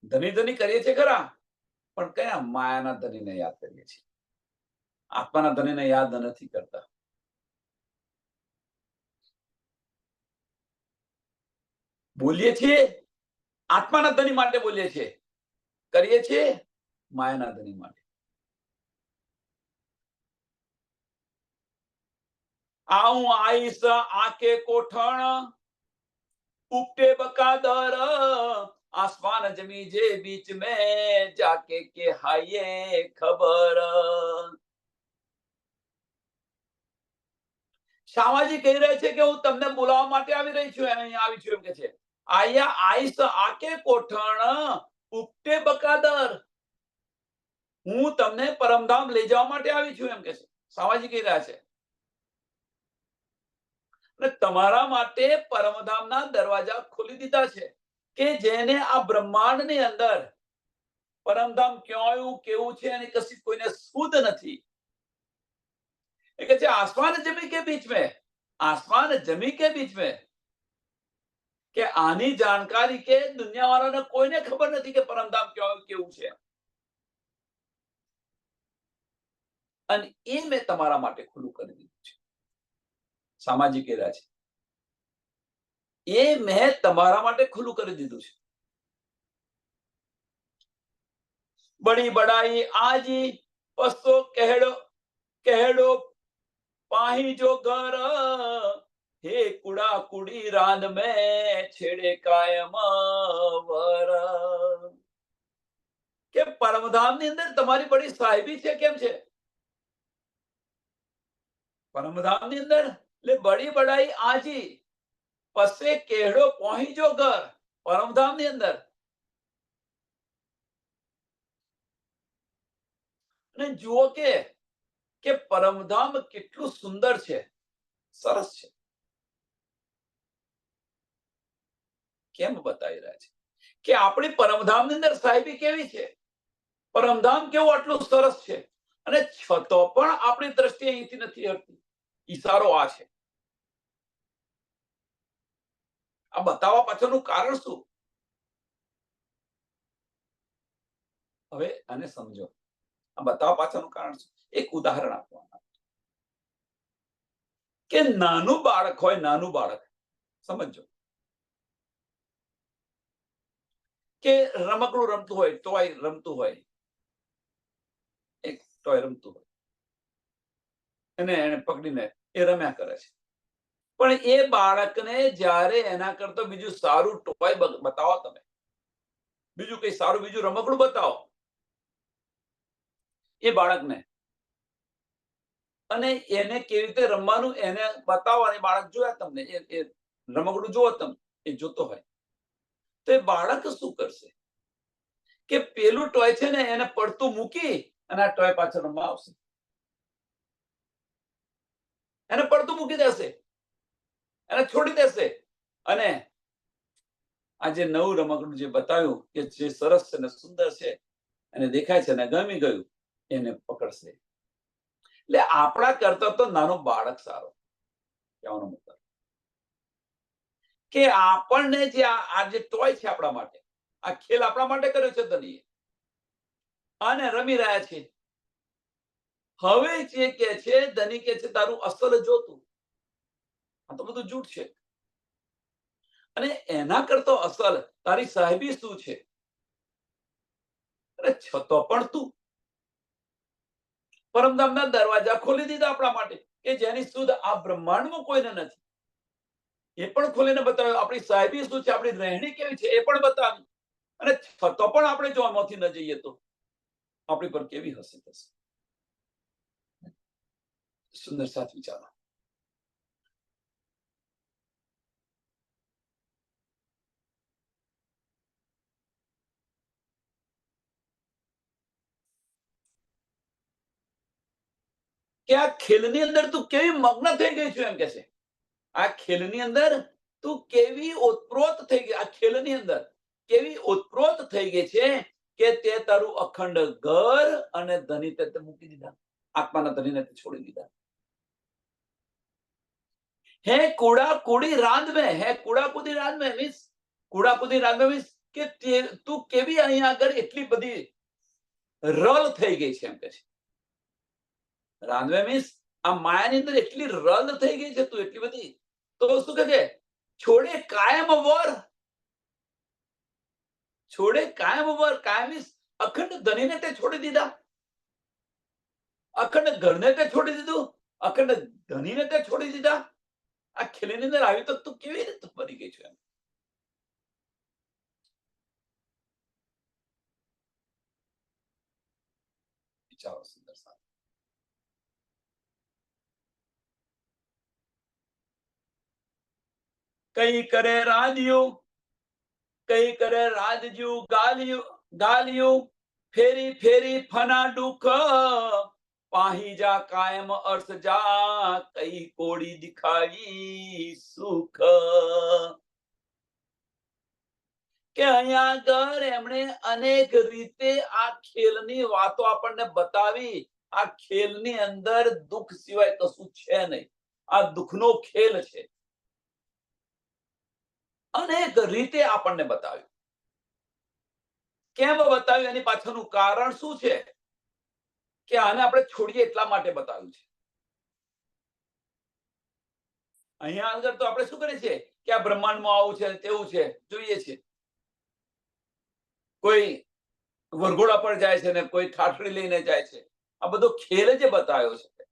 ધની ધની કરીએ છીએ ખરા, પણ કયા માયાના ધનીને યાદ કરીએ છીએ, આત્માના ધનીને યાદ નથી કરતા. બોલીએ છીએ આત્માના ધની માટે બોલીએ છીએ, કરીએ છીએ માયાના ધની માટે. આવું આઈસ આકે કોઠણ ઉપટે બકાદર આસમાન જમી જે બીચ में जाके के हाये खबर. શામાજી કહી રહ્યા છે કે હું તમને બોલાવવા માટે આવી રહી છું, અહીંયા આવી છું એમ કે છે. આયા આઈસ આકે કોઠણ ઉપટે બકાદર, હું તમને પરમધામ લઈ જવા માટે આવી છું એમ કે છે, શામાજી કહી રહ્યા છે. તમારા માટે પરમધામના દરવાજા ખોલી દીધા છે કે જેને આ બ્રહ્માંડની અંદર પરમધામ ક્યાં આવ્યું, કેવું છે એની કશી કોઈને સુધ નથી. એ કહે છે આસમાન જમી કે બીચ में, આસમાન જમી કે બીચ में, કે આની જાણકારી કે દુનિયા વાળાને કોઈને ખબર નથી કે પરમધામ ક્યાં આવ્યું, કેવું છે. અને એ મેં તમારા માટે ખુલ્લું કરી દીધું છે. સામાજિક એરા છે એ મેં તમારા માટે ખુલ્લું કરી દીધું છે. બડી બડાઈ આજી પસ્તો કહેડો કહેડો પાહી જો ઘર હે કુડા કુડી રાંદ મેં છેડે કાયમ વર. કે પરમધામની અંદર તમારી બડી સાહેબી છે. કેમ છે પરમધામની અંદર? એટલે બડી બડાઈ આજી પસે કેહડો પહોંચી જો ઘર, પરમધામની અંદર. અને જુઓ કે પરમધામ કેટલું સુંદર છે, સરસ છે. કેમ બતાવી રહ્યા છે કે આપણી પરમધામની અંદર સાહેબી કેવી છે, પરમધામ કેવું આટલું સરસ છે, અને છતો પણ આપણી દ્રષ્ટિ અહીંથી નથી હટતી. ઈશારો આ છે. આ બતાવવા પાછળનું કારણ શું? હવે આને સમજો. આ બતાવવા પાછળનું કારણ શું? એક ઉદાહરણ આપવાનું કે નાનું બાળક હોય, નાનું બાળક સમજો કે રમકડું રમતું હોય, ટોય રમતું હોય, એક ટોય રમતું હોય એને પકડીને એ રમ્યા કરે છે. પણ એ બાળકને જ્યારે એના કરતા બીજું સારું ટોય બતાવો, તમે બીજું કઈ સારું બીજું રમકડું બતાવો એ બાળકને, અને એને કેવી રીતે રમવાનું એને બતાવો, અને બાળક જોયા તમને એ રમકડું જોવો તમે, એ જોતો હોય તો એ બાળક શું કરશે કે પેલું ટોય છે ને એને પડતું મૂકી અને આ ટોય પાછળ રમવા આવશે. એને પડતું મૂકી દેશે, એને છોડી દેશે, અને આ જે નવું રમકડું જે બતાવ્યું કે જે સરસ છે ને સુંદર છે અને દેખાય છે ને ગમી ગયું એને પકડશે. એટલે આપણા કરતા તો નાનો બાળક સારો. કહેવાનો મતલબ કે આપણને જે આ જે ટોય છે આપણા માટે, આ ખેલ આપણા માટે કર્યો છે ધનીએ, અને રમી રહ્યા છે. હવે જે કે છે ધની કે છે તારું અસલ જોતું, આ તો બધું જૂઠ છે. અને એના કરતો અસલ તારી સાહેબી શું છે? અરે છતો પણ તું પરમધામના દરવાજા ખોલી દીધા આપણા માટે કે જેની સુધ આ બ્રહ્માંડમાં કોઈને નથી. એ પણ ખોલીને બતાવ્યું. આપણી સાહેબી શું છે, આપણી રહેણી કેવી છે એ પણ બતાવી. અને છતો પણ આપણે જો આમાંથી ન જઈએ તો આપણી પર કેવી હશે થશે. સુંદર સાથ વિચારો. કે આ ખેલની અંદર તું કેવી મગ્ન થઈ ગઈ છું એમ કે છે. આ ખેલની અંદર તું કેવી ઓતપ્રોત થઈ ગઈ, આ ખેલની અંદર કેવી ઓતપ્રોત થઈ ગઈ છે કે તે તારું અખંડ ઘર અને ધની તે મૂકી દીધા, આત્માના ધનીને છોડી દીધા. હે કુડા કુડી રાંદ में હે કુડા કુદી રાંદ में મીન્સ કુડા કુદી રાંદ में મીન્સ કે તું કેવી અહીંયા આગળ એટલી બધી રલ થઈ ગઈ છે એમ કે છે. રાંધવે મીન્સ આ માયાની અંદર એટલી રલ થઈ ગઈ છે તું એટલી બધી, તો શું કહે છે છોડે કાયમ વર, છોડે કાયમ વર, કાયમ મીન્સ અખંડ ધનીને તે છોડી દીધા, અખંડ ઘરને તે છોડી દીધું, અખંડ ધનીને તે છોડી દીધા. આ ખેલીની અંદર આવી તો તું કેવી રીતે મરી ગઈ છે એમ. વિચારો સુંદર સાહેબ. કઈ કરે રાધિયું, કઈ કરે રાધજ્યું ગાલિયું ગાલિયું, ફેરી ફેરી ફના દુઃખ, પાહી જા કાયમ અર્થ જા, કઈ કોડી દિખાવી સુખ. કે અહીંયા આગળ એમણે અનેક રીતે આ ખેલની વાતો આપણને બતાવી. આ ખેલની અંદર દુઃખ સિવાય કશું છે નહીં. આ દુઃખનો ખેલ છે. અનેક રીતે આપણને બતાવ્યું. કેમ બતાવ્યું એની પાછળનું કારણ શું છે કે આને આપણે છોડીએ એટલા માટે બતાવ્યું છે. અહીંયા આગળ તો આપણે શું કરીએ છીએ કે આ બ્રહ્માંડમાં આવું છે તેવું છે જોઈએ છે. કોઈ વરઘોડા પર જાય છે ને કોઈ ઠાઠડી લઈને જાય છે. આ બધો ખેલ જે બતાવ્યો છે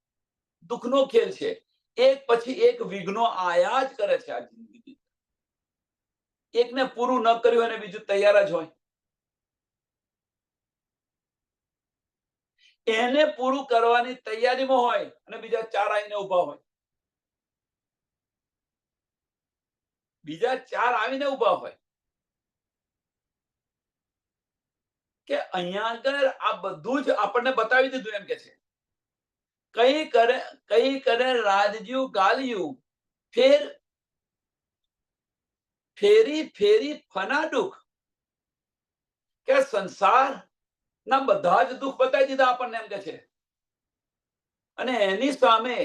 દુઃખનો ખેલ છે. એક પછી એક વિઘ્નો આયા જ કરે છે આ જિંદગી. એકને પૂરું ન કર્યું અને બીજું તૈયાર જ હોય. એને પૂરું કરવાની તૈયારીમાં હોય અને બીજા ચાર આવીને ઉભા હોય. બીજા ચાર આવીને ઉભા હોય કે અહીંયા આગળ આ બધું જ આપણને બતાવી દીધું એમ કે છે. કઈ કરે રાજ્યું ગાલિયું, ફેર ફેરી ફેરી ફના દુઃખ. કે સંસાર ના બધા જ દુઃખ બતાવી દીધા આપણને એમ કે છે. અને એની સામે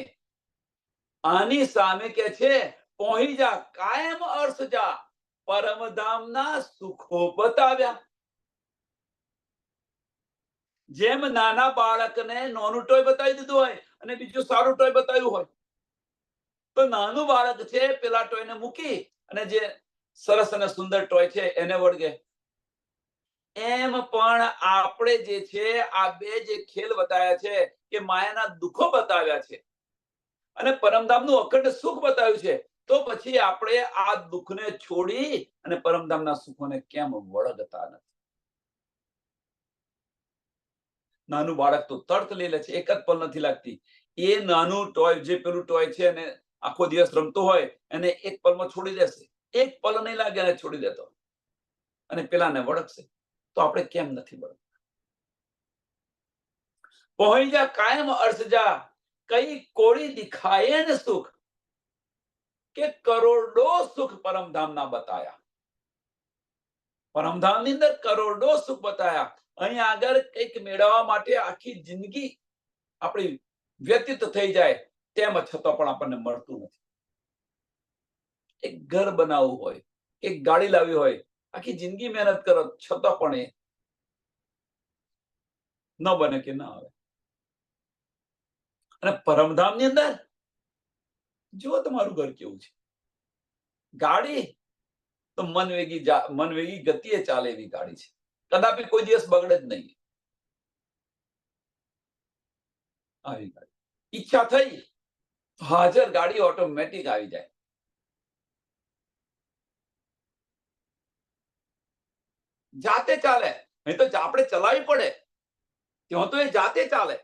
આની સામે કે છે પહોંચી જા કાયમ અર્થ જા, પરમધામના સુખો બતાવ્યા. જેમ નાના બાળકને નાનું ટોય બતાવી દીધું હોય અને બીજું સારું ટોય બતાવ્યું હોય તો નાનું બાળક છે પેલા ટોયને મૂકી અને જે સરસ અને સુંદર ટોય છે એને વળગે. એમ પણ આપણે જે છે આ બે જે ખેલ બતાવ્યા છે કે માયાના દુઃખો બતાવ્યા છે અને પરમધામનું અખંડ સુખ બતાવ્યું છે, તો પછી આપણે આ દુઃખને છોડી અને પરમધામના સુખોને કેમ વળગતા નથી. નાનું બાળક તો તરત લઈ લે છે, એક જ પલ નથી લાગતી. એ નાનું ટોય જે પેલું ટોય છે અને આખો દિવસ રમતો હોય એને એક પલમાં છોડી દેશે. એક પલ નહીં લાગે એને છોડી દેતો અને પેલાને વળગશે. તો આપણે કેમ નથી વળગતા? પહોંચી જા કાયમ અર્થ જા, કઈ કોળી દિખાય ને સુખ. કે કરોડો સુખ પરમધામના બતાયા. પરમધામની અંદર કરોડો સુખ બતાયા. અહીંયા આગળ કંઈક મેળવવા માટે આખી જિંદગી આપણી વ્યતીત થઈ જાય તેમ છતાં પણ આપણને મળતું નથી. એક ઘર બનાવવું હોય, એક ગાડી લાવવી હોય, આખી જિંદગી મહેનત કરો છતાં પણ એ ન બને કે ના આવે. અને પરમધામની અંદર જો તમારું ઘર કેવું છે, ગાડી તો મનવેગી ગતિએ ચાલે એવી ગાડી છે. કદાપી કોઈ દિવસ બગડે જ નહીં. આવી ગાડી ઈચ્છા થઈ હાજર ગાડી ઓટોમેટિક આવી જાય. જાતે ચાલે. નહીં તો આપણે ચલાવવી પડે. ત્યાં તો એ જાતે ચાલે.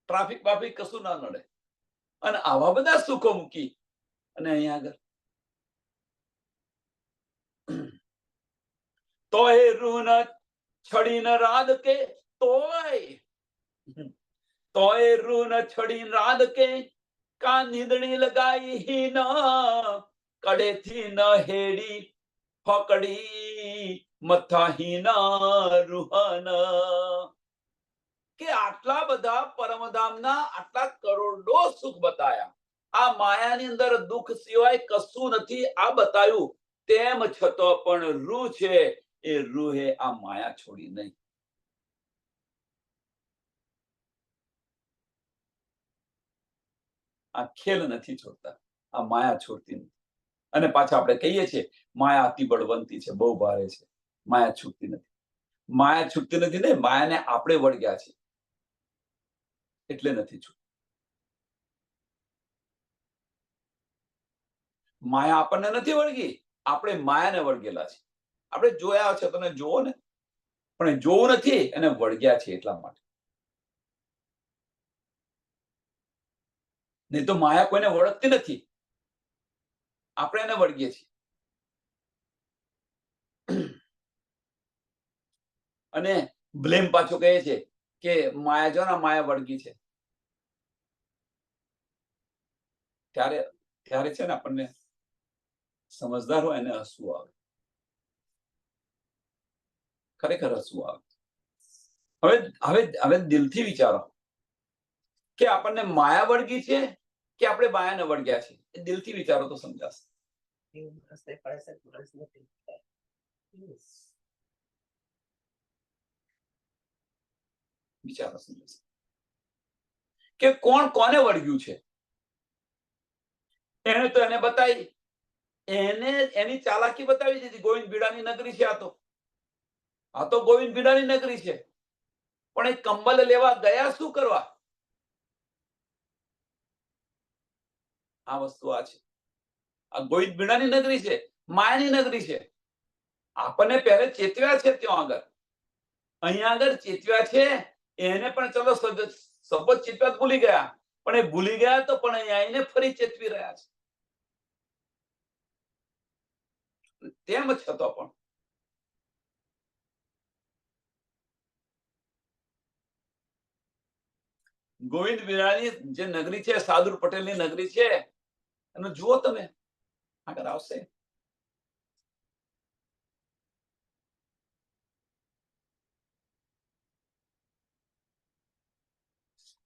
ટ્રાફિક બાફિક કશું ના નડે. અને આવા બધા સુખો મૂકી અને અહીંયા આગળ તોય રૂન છડીન રાદ કે તોય રૂન છડીન રાદ કે કા નીંદણી લગાઈ ન કડેથી ન હેડી ફકડી મથાહીન રૂહન. કે આટલા બધા પરમધામના આટલા કરોડો સુખ બતાયા, આ માયાની અંદર દુઃખ સિવાય કશું નથી આ બતાવ્યું, તેમ છતાં પણ રૂ છે એ રૂહે આ માયા છોડી નહીં. આ ખેલ નથી છોડતા, આ માયા છોડતી નથી. અને પાછા આપણે કહીએ છીએ માયા અતિ બળવંતી છે, બહુ ભારે છે, માયા છૂટતી નથી. માયા છૂટતી નથી ને, માયાને આપણે વળગ્યા છે એટલે નથી છૂટતી. માયા આપણને નથી વળગી, આપણે માયાને વળગેલા છે. આપણે જોયા છે, તમે જોવો ને, પણ જોવું નથી, એને વળગ્યા છે એટલા માટે. નહીં તો માયા કોઈને વળગતી નથી, આપણે એને વળગીએ છીએ. અને બ્લેમ પાછો કહે છે કે માયા જો ને, માયા વળગી છે. ત્યારે ત્યારે છે ને આપણને સમજદાર હોય એને હસવું આવે, ખરેખર હસવું આવે. હવે હવે હવે દિલથી વિચારો કે આપણને માયા વળગી છે કે આપણે માયાને વળગ્યા છે. એ દિલથી વિચારો તો સમજાશે. વિચારો સમજાશે કે કોણ કોને વળગ્યું છે. એને તો એને બતાવી, એને એની ચાલાકી બતાવી દીધી. ગોવિંદ ભીડાની નગરી છે આ તો ગોવિંદ ભીડાની નગરી છે. પણ એ કંબલ લેવા ગયા શું કરવા? આ વસ્તુ આ છે. આ ગોવિંદ ભીડાની નગરી છે, માયાની નગરી છે. આપણને પહેલે ચેતવ્યા છે ત્યાં આગળ, અહીંયા આગળ ચેતવ્યા છે. એને પણ ચલો સપોઝ ચેતવ્યા ભૂલી ગયા, પણ એ ભૂલી ગયા તો પણ અહીંયા આવીને ફરી ચેતવી રહ્યા છે. તેમ છતાં પણ ગોવિંદ ભીડાની જે નગરી છે, સાદુર પટેલની નગરી છે, એનું જુઓ તમે, આગળ આવશે.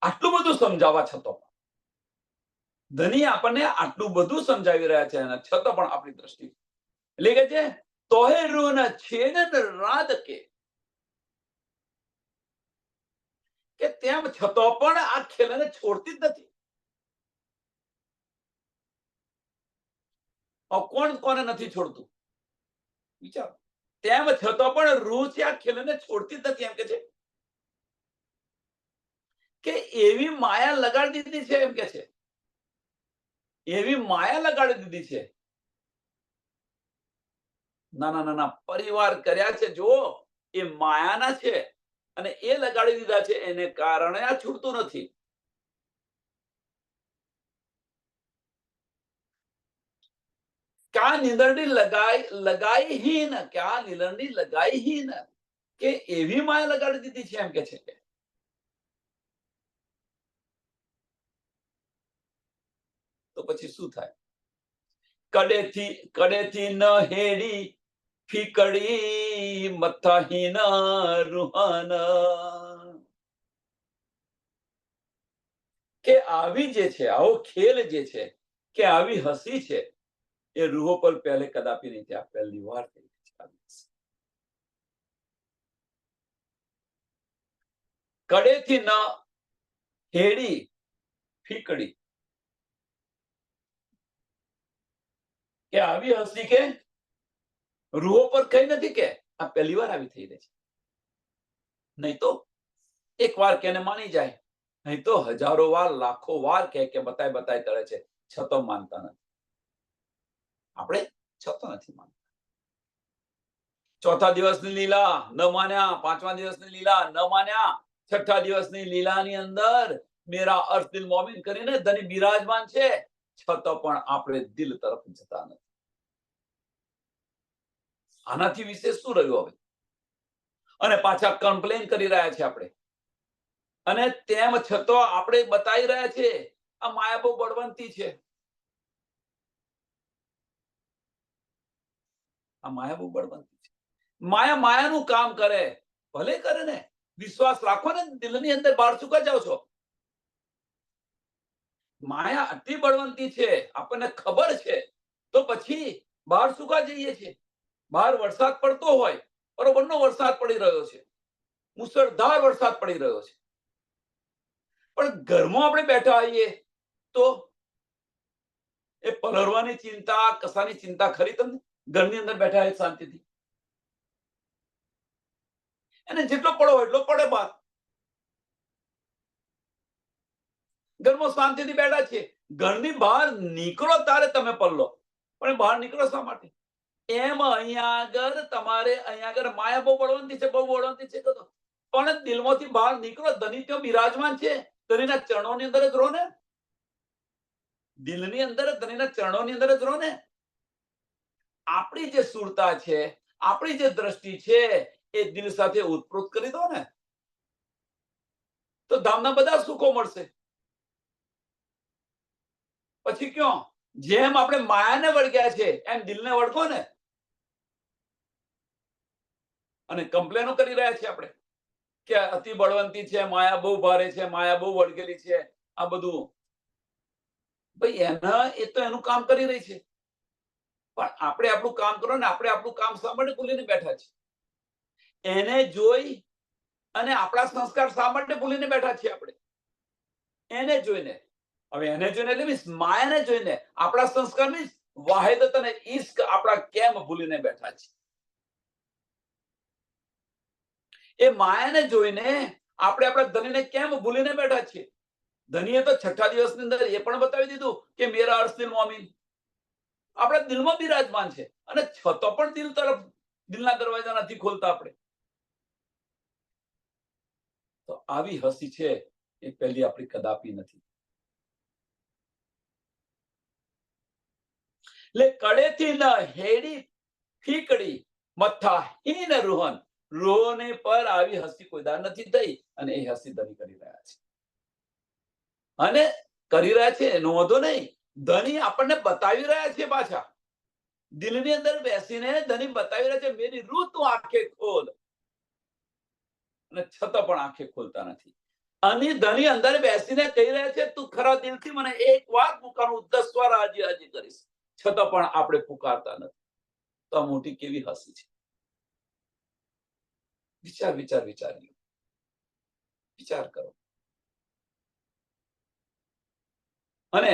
આટલું બધું સમજાવવા છતાં ધની આપણને આટલું બધું સમજાવી રહ્યા છે, અને છતાં પણ આપણી દ્રષ્ટિ એટલે કે છે તોહે રૂન છેદન રાત કે તેમ છતાં પણ આ ખેલને છોડતી જ નથી. કોણ કોને નથી છોડતું વિચારો. તેમ છતાં પણ રૂહ છે આ ખેલને છોડતી જ નથી. એમ કે છે કે એવી માયા લગાડી દીધી છે, એમ કે છે એવી માયા લગાડી દીધી છે. નાના નાના પરિવાર કર્યા છે, જો એ માયાના છે, અને એ લગાડી દીધા છે, એને કારણે આ છૂટતું નથી. ક્યાં નીંદરડી લગાઈ હીન, ક્યાં નીંદરડી લગાઈ હીન, કે એવી માયા લગાડી દીધી છે, એમ કે છે. તો પછી શું થાય? કડેથી ન હેડી ફીકડી મથાહીન રૂહન, કે આવી જે છે, આવો ખેલ જે છે, કે આવી હસી છે, એ રૂહો પર પહેલે કદાપી નહીં થયા, પહેલી વાર થઈ છે. કડેથી ન હેડી ફીકડી, કે આવી હસી કે રૂહો પર કઈ નથી કે આ પહેલી વાર આવી થઈ રહી છે. નહીં તો એક વાર કેને માની જાય, નહીં તો હજારો વાર લાખો વાર કે બતાય કરે છે, છતો માનતા નથી. આપણે છતો નથી માનતા. ચોથા દિવસની લીલા ન માન્યા, પાંચમા દિવસની લીલા ન માન્યા, છઠ્ઠા દિવસની લીલાની અંદર મેરા અર્થ દિલ મોમિન કરીને ધની બિરાજમાન છે, છતાં પણ આપણે દિલ તરફ જતા નથી. આનાથી વિશેષ શું રહ્યું હવે? અને પાછા કમ્પ્લેન કરી રહ્યા છે આપણે, અને તેમ છતાં આપણે બતાવી રહ્યા છે આ માયા બહુ બળવંતી છે. આ માયા બહુ બળવંતી છે. માયા માયાનું કામ કરે, ભલે કરે ને, વિશ્વાસ રાખો ને દિલની અંદર, બહાર શું કા જાઓ છો? માયા અતિ બળવંતી છે, આપણને ખબર છે, તો પછી બહાર શું કા જઈએ છીએ? બહાર વરસાદ પડતો હોય, બરોબરનો વરસાદ પડી રહ્યો છે, મુસળધાર વરસાદ પડી રહ્યો છે, પણ ઘરમાં આપણે બેઠા હોઈએ તો એ પલળવાની ચિંતા, કશાની ચિંતા ખરી તમને? ઘરની અંદર બેઠા હોય શાંતિથી, અને જેટલો પડો હોય એટલો પડે બહાર. ઘરમાં શાંતિથી બેઠા છીએ, ઘરની બહાર નીકળો તારે તમે પલ્લો, પણ બહાર નીકળો શા માટે? એમ અહીંયા આગળ તમારે, અહીંયા આગળ માયા બહુ બળવંતી છે, બહુ બળવંતી છે, પણ દિલમાંથી બહાર નીકળો. ધની ત્યાં બિરાજમાન છે, ધનીના ચરણોની અંદર જ રહો ને, દિલની અંદર ધનીના ચરણોની અંદર જ રહો ને. આપણી જે સુરતા છે, આપણી જે દ્રષ્ટિ છે, એ દિલ સાથે ઉત્પ્રોત કરી દો ને, તો ધામના બધા સુખો મળશે. પછી ક્યાં? જેમ આપણે માયાને વળગ્યા છે એમ દિલને વળગો ને. અને કમ્પ્લેનો કરી રહ્યા છે આપણે કે અતિ બળવંતી છે, માયા બહુ ભારે છે, માયા બહુ વળગેલી છે, આ બધું. ભાઈ એના, એ તો એનું કામ કરી રહી છે, પણ આપણે આપણું કામ કરો ને. આપણે આપણું કામ શા માટે ભૂલીને બેઠા છે? એને જોઈ અને આપણા સંસ્કાર શા માટે ભૂલીને બેઠા છીએ આપણે? એને જોઈને, હવે એને જોઈને એટલે મીન્સ માયાને જોઈને આપણા સંસ્કાર મીન્સ વાહિદત અને ઈશ્ક આપણા કેમ ભૂલીને બેઠા છે? એ માયાને જોઈને આપણે આપણા ધનીને કેમ ભૂલીને બેઠા છીએ? ધનીએ તો છઠ્ઠા દિવસની અંદર એ પણ બતાવી દીધું કે મેરા અર્શદિલ મોમીન આપણા દિલમાં બિરાજમાન છે, અને છતો પણ દિલ તરફ, દિલના દરવાજા નથી ખોલતા આપણે. તો આવી હસી છે એ પહેલી આપણી કદાપી નથી. એટલે કડેથી ન હેડી ફીકડી મથા હીન રોહન, રોહને પર આવી હસી કોઈ દાર નથી થઈ, અને એ હસી ધની કરી રહ્યા છે. અને કરી રહ્યા છે એનો વાંધો નહીં, ધની આપણને બતાવી રહ્યા છે પાછા. દિલની અંદર બેસીને ધની બતાવી રહ્યા છે, મેરી રૂહ તું આંખે ખોલ, અને છતાં પણ આંખે ખોલતા નથી. અને ધની અંદર બેસીને કહી રહ્યા છે, તું ખરા દિલથી મને એક વાર પુકારું, 10 વાર હાજી હાજી કરીશ, છતાં પણ આપણે પુકારતા નથી. તો આ મોટી કેવી હસી છે? વિચાર વિચાર વિચાર વિચાર કરો. અને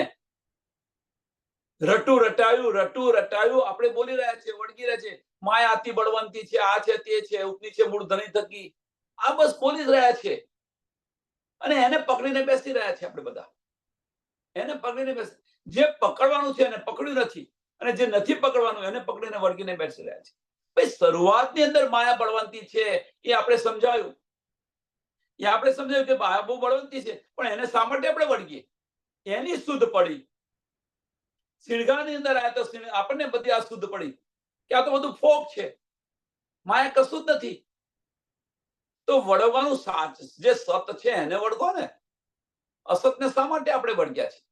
રટું રટાયું આપણે બોલી રહ્યા છે, વળગી રહ્યા છે, માયા અતિ બળવંતી છે, આ છે, તે છે, ઉપની છે મૂળ ધની થકી, આ બસ બોલી જ રહ્યા છે. અને એને પકડીને બેસી રહ્યા છે આપણે બધા. એને પકડીને બેસી, જે પકડવાનું છે એને પકડ્યું નથી, અને જે નથી પકડવાનું એને પકડીને વળગીને બેસી રહ્યા છે. ભાઈ શરૂઆતની અંદર માયા બળવંતી છે એ આપણે સમજાયું. કે માયા બહુ બળવંતી છે, પણ એને શા માટે આપણે વળગીએ? એની શુદ્ધ પડી. સિણગાની અંદર આવ્યા તો આપણને બધી આ શુદ્ધ પડી કે આ તો બધું ફોક છે, માયા કશું જ નથી. તો વળગવાનું સાચ, જે સત છે એને વળગો ને. અસતને શા માટે આપણે વળગ્યા છે?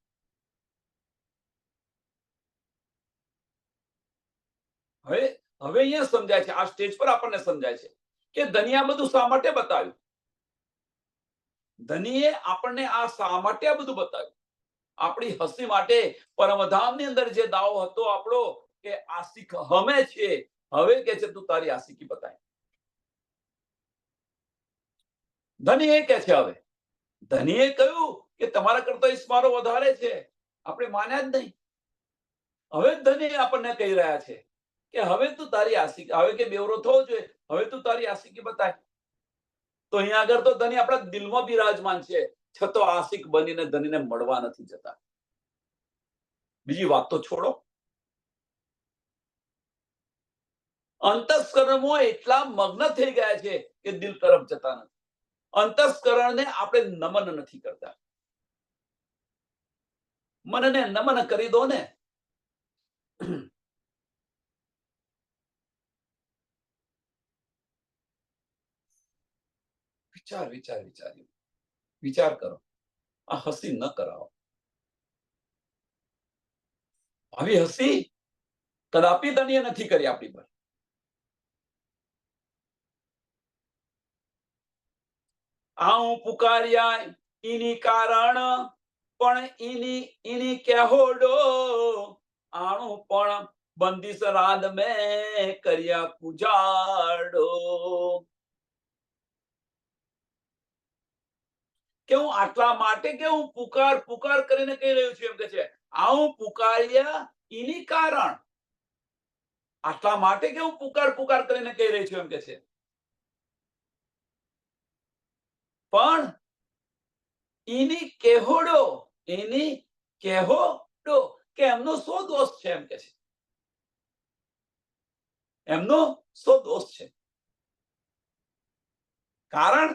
હવે હવે અહીંયા સમજાય છે, આ સ્ટેજ પર આપણને સમજાય છે કે ધની આ બધું શા માટે બતાવ્યું. ધનીએ આપણને આ શા માટે આ બધું બતાવ્યું? આપણી હસી માટે. પરમધામની અંદર જે દાવો હતો આપણો કે આશિક હમે છે, હવે કે છે તું તારી આશિકી બતાય. ધની એ કે છે, હવે ધનીએ કહ્યું કે તમારા કરતા ઈશ મારો વધારે છે, આપણે માન્યા જ નહીં. હવે ધની આપણને કહી રહ્યા છે કે હવે તું તારી આશિકી, હવે કે બેવરો થવો જોઈએ, હવે તું તારી આશિકી બતાય. તો અહીંયા આગળ તો ધની આપણા દિલમાં બિરાજમાન છે, છતો આશિક બનીને ધનીને મળવા નથી જતા. બીજી વાત તો છોડો, અંતસ્કરણમાં એટલા મગ્ન થઈ ગયા છે કે દિલ તરફ જતા નથી. અંતસ્કરણને આપણે નમન નથી કરતા. મનને નમન કરી દો ને. વિચાર કરો. આ હસી ન કરાવો. આવી હસી કદાપી ધનીએ નથી કરી આપણી પર. આવું પુકાર્યા ઈની કારણ પણ ઈની કહોડો આણું પણ બંદીશ રાદ મેં કર્યા કુજાડો. કે હું આટલા માટે કે હું પુકાર પુકાર કરીને કહી રહ્યો છું, એમ કે છે આવું પુકાર્યા ઈની કારણ. આટલા માટે કે હું પુકાર પુકાર કરીને કહી રહી છું, એમ કે છે. પણ એની કહેવડો કે એમનો શો દોષ છે, એમ કે છે. એમનો શો દોષ છે. કારણ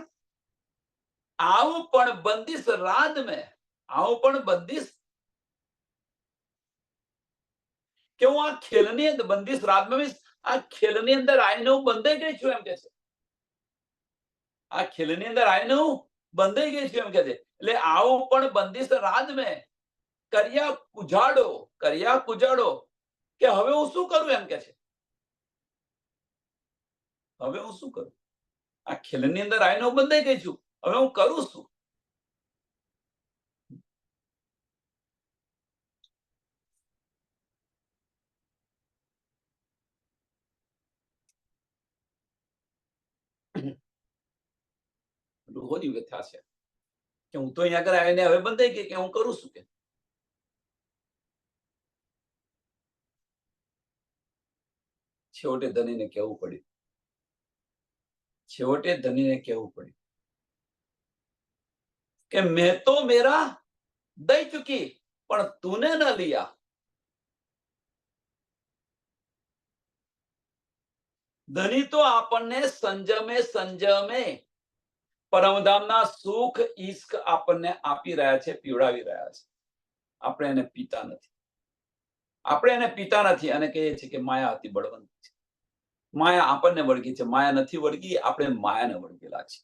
આવું પણ બંદીશ રાદ મેં, આવું પણ બંદીશ કે હું આ ખેલની અંદર બંદીશ રાદમાં મીન્સ આ ખેલની અંદર આવીને હું બંધાઈ ગઈ છું, એમ કે છે. આ ખેલની અંદર આવીને હું બંધાઈ ગઈ છું, એમ કે છે. એટલે આવું પણ બંદીશ રાદ મેં કર્યા કુજાડો કે હવે હું શું કરું, એમ કે છે. હવે હું શું કરું? આ ખેલની અંદર આવીને હું બંધાઈ ગઈ છું, હવે હું કરું શું? લોકોની વ્યથા છે કે હું તો અહીંયા આગળ આવીને હવે બંધાઈ ગઈ કે હું કરું શું? કે છેવટે ધનીને કહેવું પડ્યું, કે મેં તો મેરા દઈ ચુકી પણ તूने ન લિયા. ધની તો આપણને સંજમે પરમધામના સુખ ઈશ્ક આપણને આપી રહ્યા છે, પીવડાવી રહ્યા છે. આપણે એને પીતા નથી અને કહીએ છીએ કે માયા અતિ બળવંત છે. માયા આપણને વળગી છે, માયા નથી વળગી, આપણે માયાને વળગેલા છે.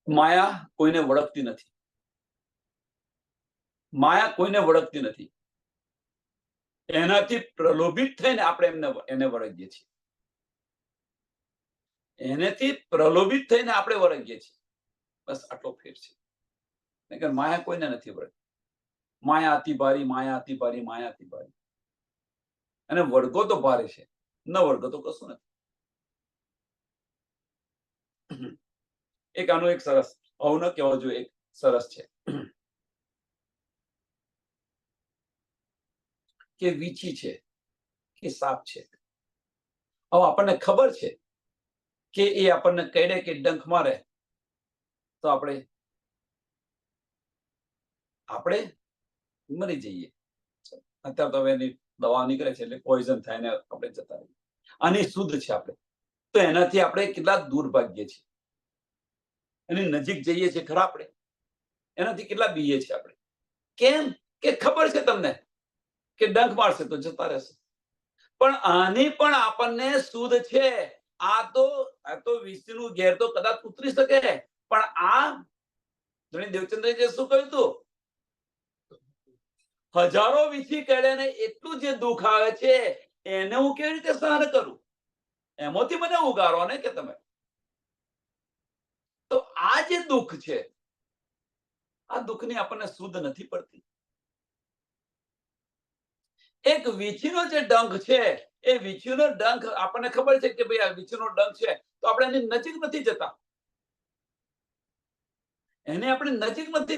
માયા કોઈને વળગતી નથી. એનાથી પ્રલોભિત થઈને આપણે એને વળગીએ છીએ. બસ આટલો ફેર છે. માયા કોઈને નથી વળગતી. માયા અતિ ભારી, અને વળગો તો ભારે છે, ન વળગો તો કશું નથી. એક આનું એક સરસ, આવું ન કહેવો જોઈએ, એક સરસ છે કે વીછી છે કે સાપ છે. હવે આપણને ખબર છે કે એ આપણને કઈડે કે ડંખ મારે તો આપણે મરી જઈએ. અત્યારે તો હવે એની દવા નીકળે છે, એટલે પોઈઝન થાય ને આપણે જતા રહીએ. આની શુદ્ધ છે આપણે, તો એનાથી આપણે કેટલા દૂર ભાગીએ છીએ. એની નજીક જઈએ છીએ ખરા આપણે, એનાથી કેટલા બીએ છીએ આપણે. કેમ કે ખબર છે તમને કે ડંખ મારશે તો જતા રહેશે. પણ આની પણ આપણને શુદ્ધ છે. આ તો વિષ્ણુનું ઘેર તો કદાચ ઉતરી શકે, પણ આ દેવચંદ્રજી શું કહ્યું હતું? હજારો વીછી કરે ને એટલું જે દુઃખ આવે છે એને હું કેવી રીતે સહન કરું? એમાંથી મને ઉગારો ને કે તમે. તો આ જે દુઃખ છે, આ દુઃખની આપણને શુદ્ધ નથી પડતી. એક વીછીનો જે ડંખ છે, એ વીછીનો ડંખ આપણને ખબર છે કે ભાઈ આ વીછીનો ડંખ છે, તો આપણે એની નજીક નથી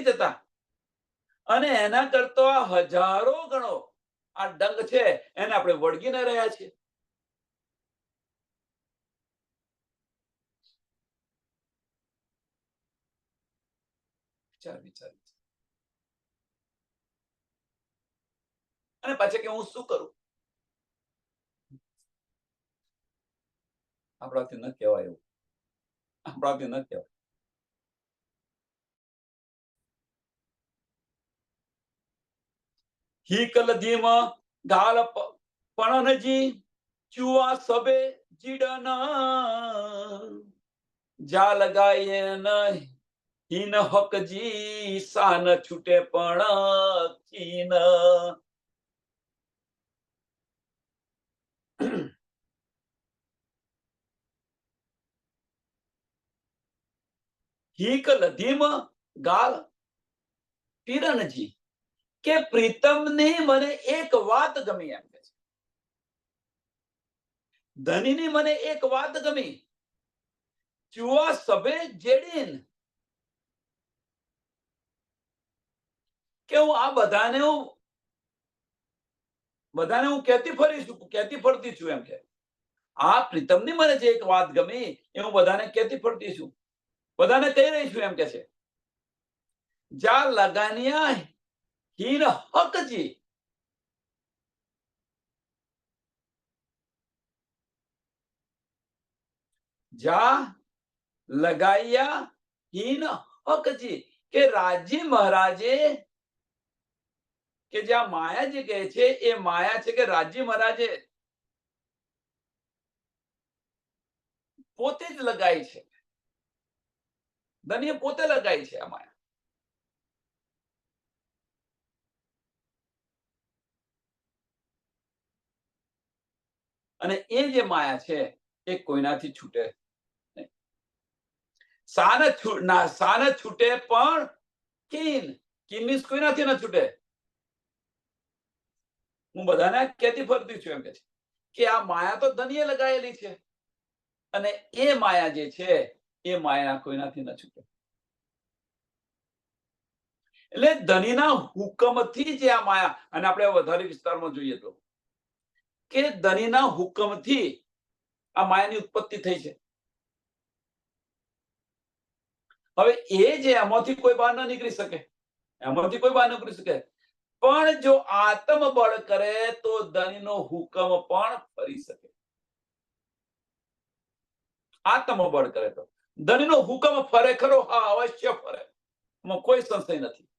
જતા. અને એના કરતા હજારો ગણો આ ડંખ છે, એને આપણે વળગીને રહ્યા છીએ. વિચાર. અને પાછા કે હું શું કરું? આપણાથી ન કહેવાય એવું. હી કલધીમ ગાલ પણનજી ચુવા સબે જીડના જા લગાય ન હીન હકજી સાન છૂટે પણ ચીન. હીક લધીમ ગાલ પીરણજી કે પ્રીતમની મને એક વાત ગમી એમ કે છે. ધનીની મને એક વાત ગમી, ચુઆ સભે જેડીન કે હું આ બધાને હું કહેતી ફરી છું, કહેતી ફરતી છું એમ કે આ પ્રીતમની મને જે એક વાત ગમી એ હું બધાને કહેતી ફરતી છું, બધાને કહી રહી છું એમ કે છે. જા લગાનિયા હીન હકજી, જા લગાયા હીન હકજી કે રાજી મહારાજે કે જ્યાં માયા જે કહે છે એ માયા છે કે રાજી મહારાજે પોતે જ લગાઈ છે, ધનીએ પોતે લગાઈ છે આ માયા. અને એ જે માયા છે એ કોઈનાથી છૂટે નહીં. સાને છૂટે પણ કીન મીન્સ કોઈનાથી ન છૂટે. હું બધાને કહેતી ફરતી છું એમ કે છે કે આ માયા તો ધનીએ લગાયેલી છે અને એ માયા જે છે એ માયા કોઈનાથી ન છૂટે. એટલે ધનીના હુકમથી જે આ માયા, અને આપણે વધારે વિસ્તારમાં જોઈએ તો કે ધનીના હુકમથી આ માયાની ઉત્પત્તિ થઈ છે. હવે એ જે એમાંથી કોઈ બહાર ન નીકળી શકે, એમાંથી કોઈ બહાર નીકળી શકે, પણ જો આત્મબળ કરે તો ધનીનો હુકમ પણ ફરી શકે. આત્મબળ કરે તો ધનીનો હુકમ ફરે ખરો? હા, અવશ્ય ફરે, એમાં કોઈ સંશય નથી,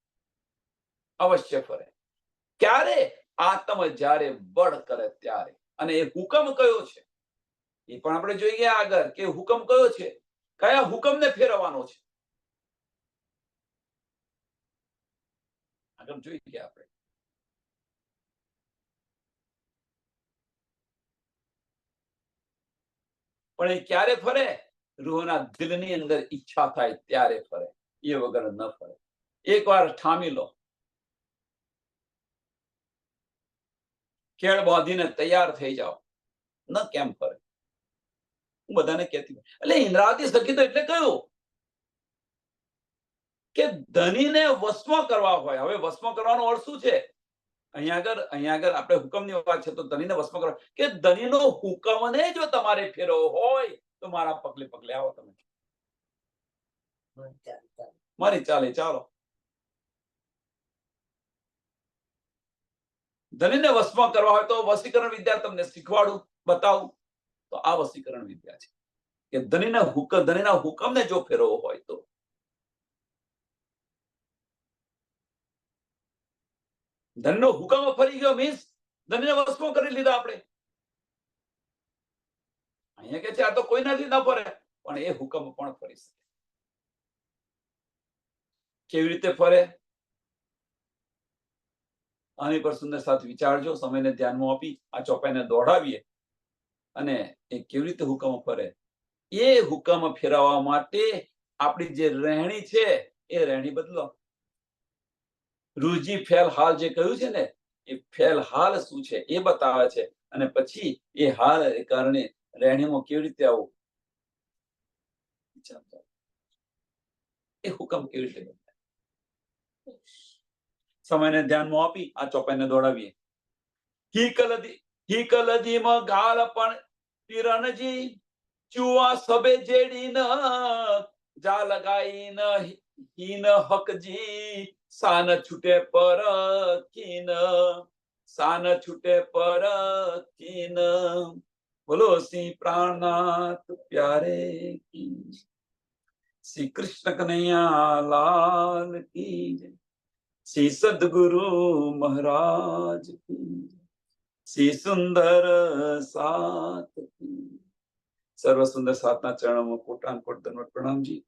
અવશ્ય ફરે. ક્યારે? આત્મ જ્યારે બળ કરે ત્યારે. અને એ હુકમ કયો છે એ પણ આપણે જોઈએ આગળ કે હુકમ કયો છે, કયા હુકમને ફેરવવાનો છે આગળ જોઈએ આપણે. પણ એ ક્યારે ફરે? રૂહના દિલની અંદર ઈચ્છા થાય ત્યારે ફરે, એ વગર ન ફરે. એકવાર ઠામી લો, કેળ બાંધીને તૈયાર થઈ જાઓ, ન કેમ ફરે? હું બધાને કહેતી. એટલે ઇન્દ્રાવતી સખી તો એટલે કહ્યું કે ધનીને વશમાં કરવા હોય. હવે વશમાં કરવાનો અર્થ શું છે? અહીંયા આગળ આપણે હુકમની વાત છે તો ધનીને વશમાં કરવા, કે ધનીનો હુકમને જો તમારે ફેરવો હોય તો મારા પગલે પગલે આવો, તમે મારી ચાલે ચાલો. ધનીને વશમાં કરવા હોય તો વશીકરણ વિદ્યા તમને શીખવાડું, બતાવું તો આ વશીકરણ વિદ્યા છે કે ધનીના હુકમને જો ફેરવો હોય તો. ધનનો હુકમ ફરી ગયો મીન્સ ધનને વશમાં કરી લીધા આપણે. અહીંયા કે છે આ તો કોઈનાથી ન ફરે, પણ એ હુકમ પણ ફરી શકે. કેવી રીતે ફરે? આની પર સુંદર સાથ વિચારજો, સમયને ધ્યાનમાં આપી આ ચોપાઈને દોડાવીએ અને એ કેવી રીતે હુકમ ફરે. એ હુકમ ફેરવવા માટે આપણી જે રહેણી છે એ રહેણી બદલો. રૂજી ફેલ હાલ જે કહ્યું છે ને, એ ફેલ હાલ શું છે એ બતાવે છે, અને પછી એ હાલ કારણે રહેણીમાં કેવી રીતે આવું એ હુકમ કેવી રીતે બદલાય. સમયને ધ્યાનમાં આપી આ ચોપાઈને દોડાવીએ. હી કલદીમાં ગાલ પણ પીરણજી ચુઆ સબે જેડી ન જા લગાઈ ન હીન હકજી સાન છૂટે પર કીન, સાન છૂટે પર કીન. બોલો શ્રી પ્રાણનાથ પ્યારે કી, શ્રી કૃષ્ણ કનૈયા લાલ કી જય, શ્રી સદગુરુ મહારાજ કી, શ્રી સુંદર સાત કી. સર્વ સુંદર સાતના ચરણોમાં કોટાન કોટ દંડવત પ્રણામજી.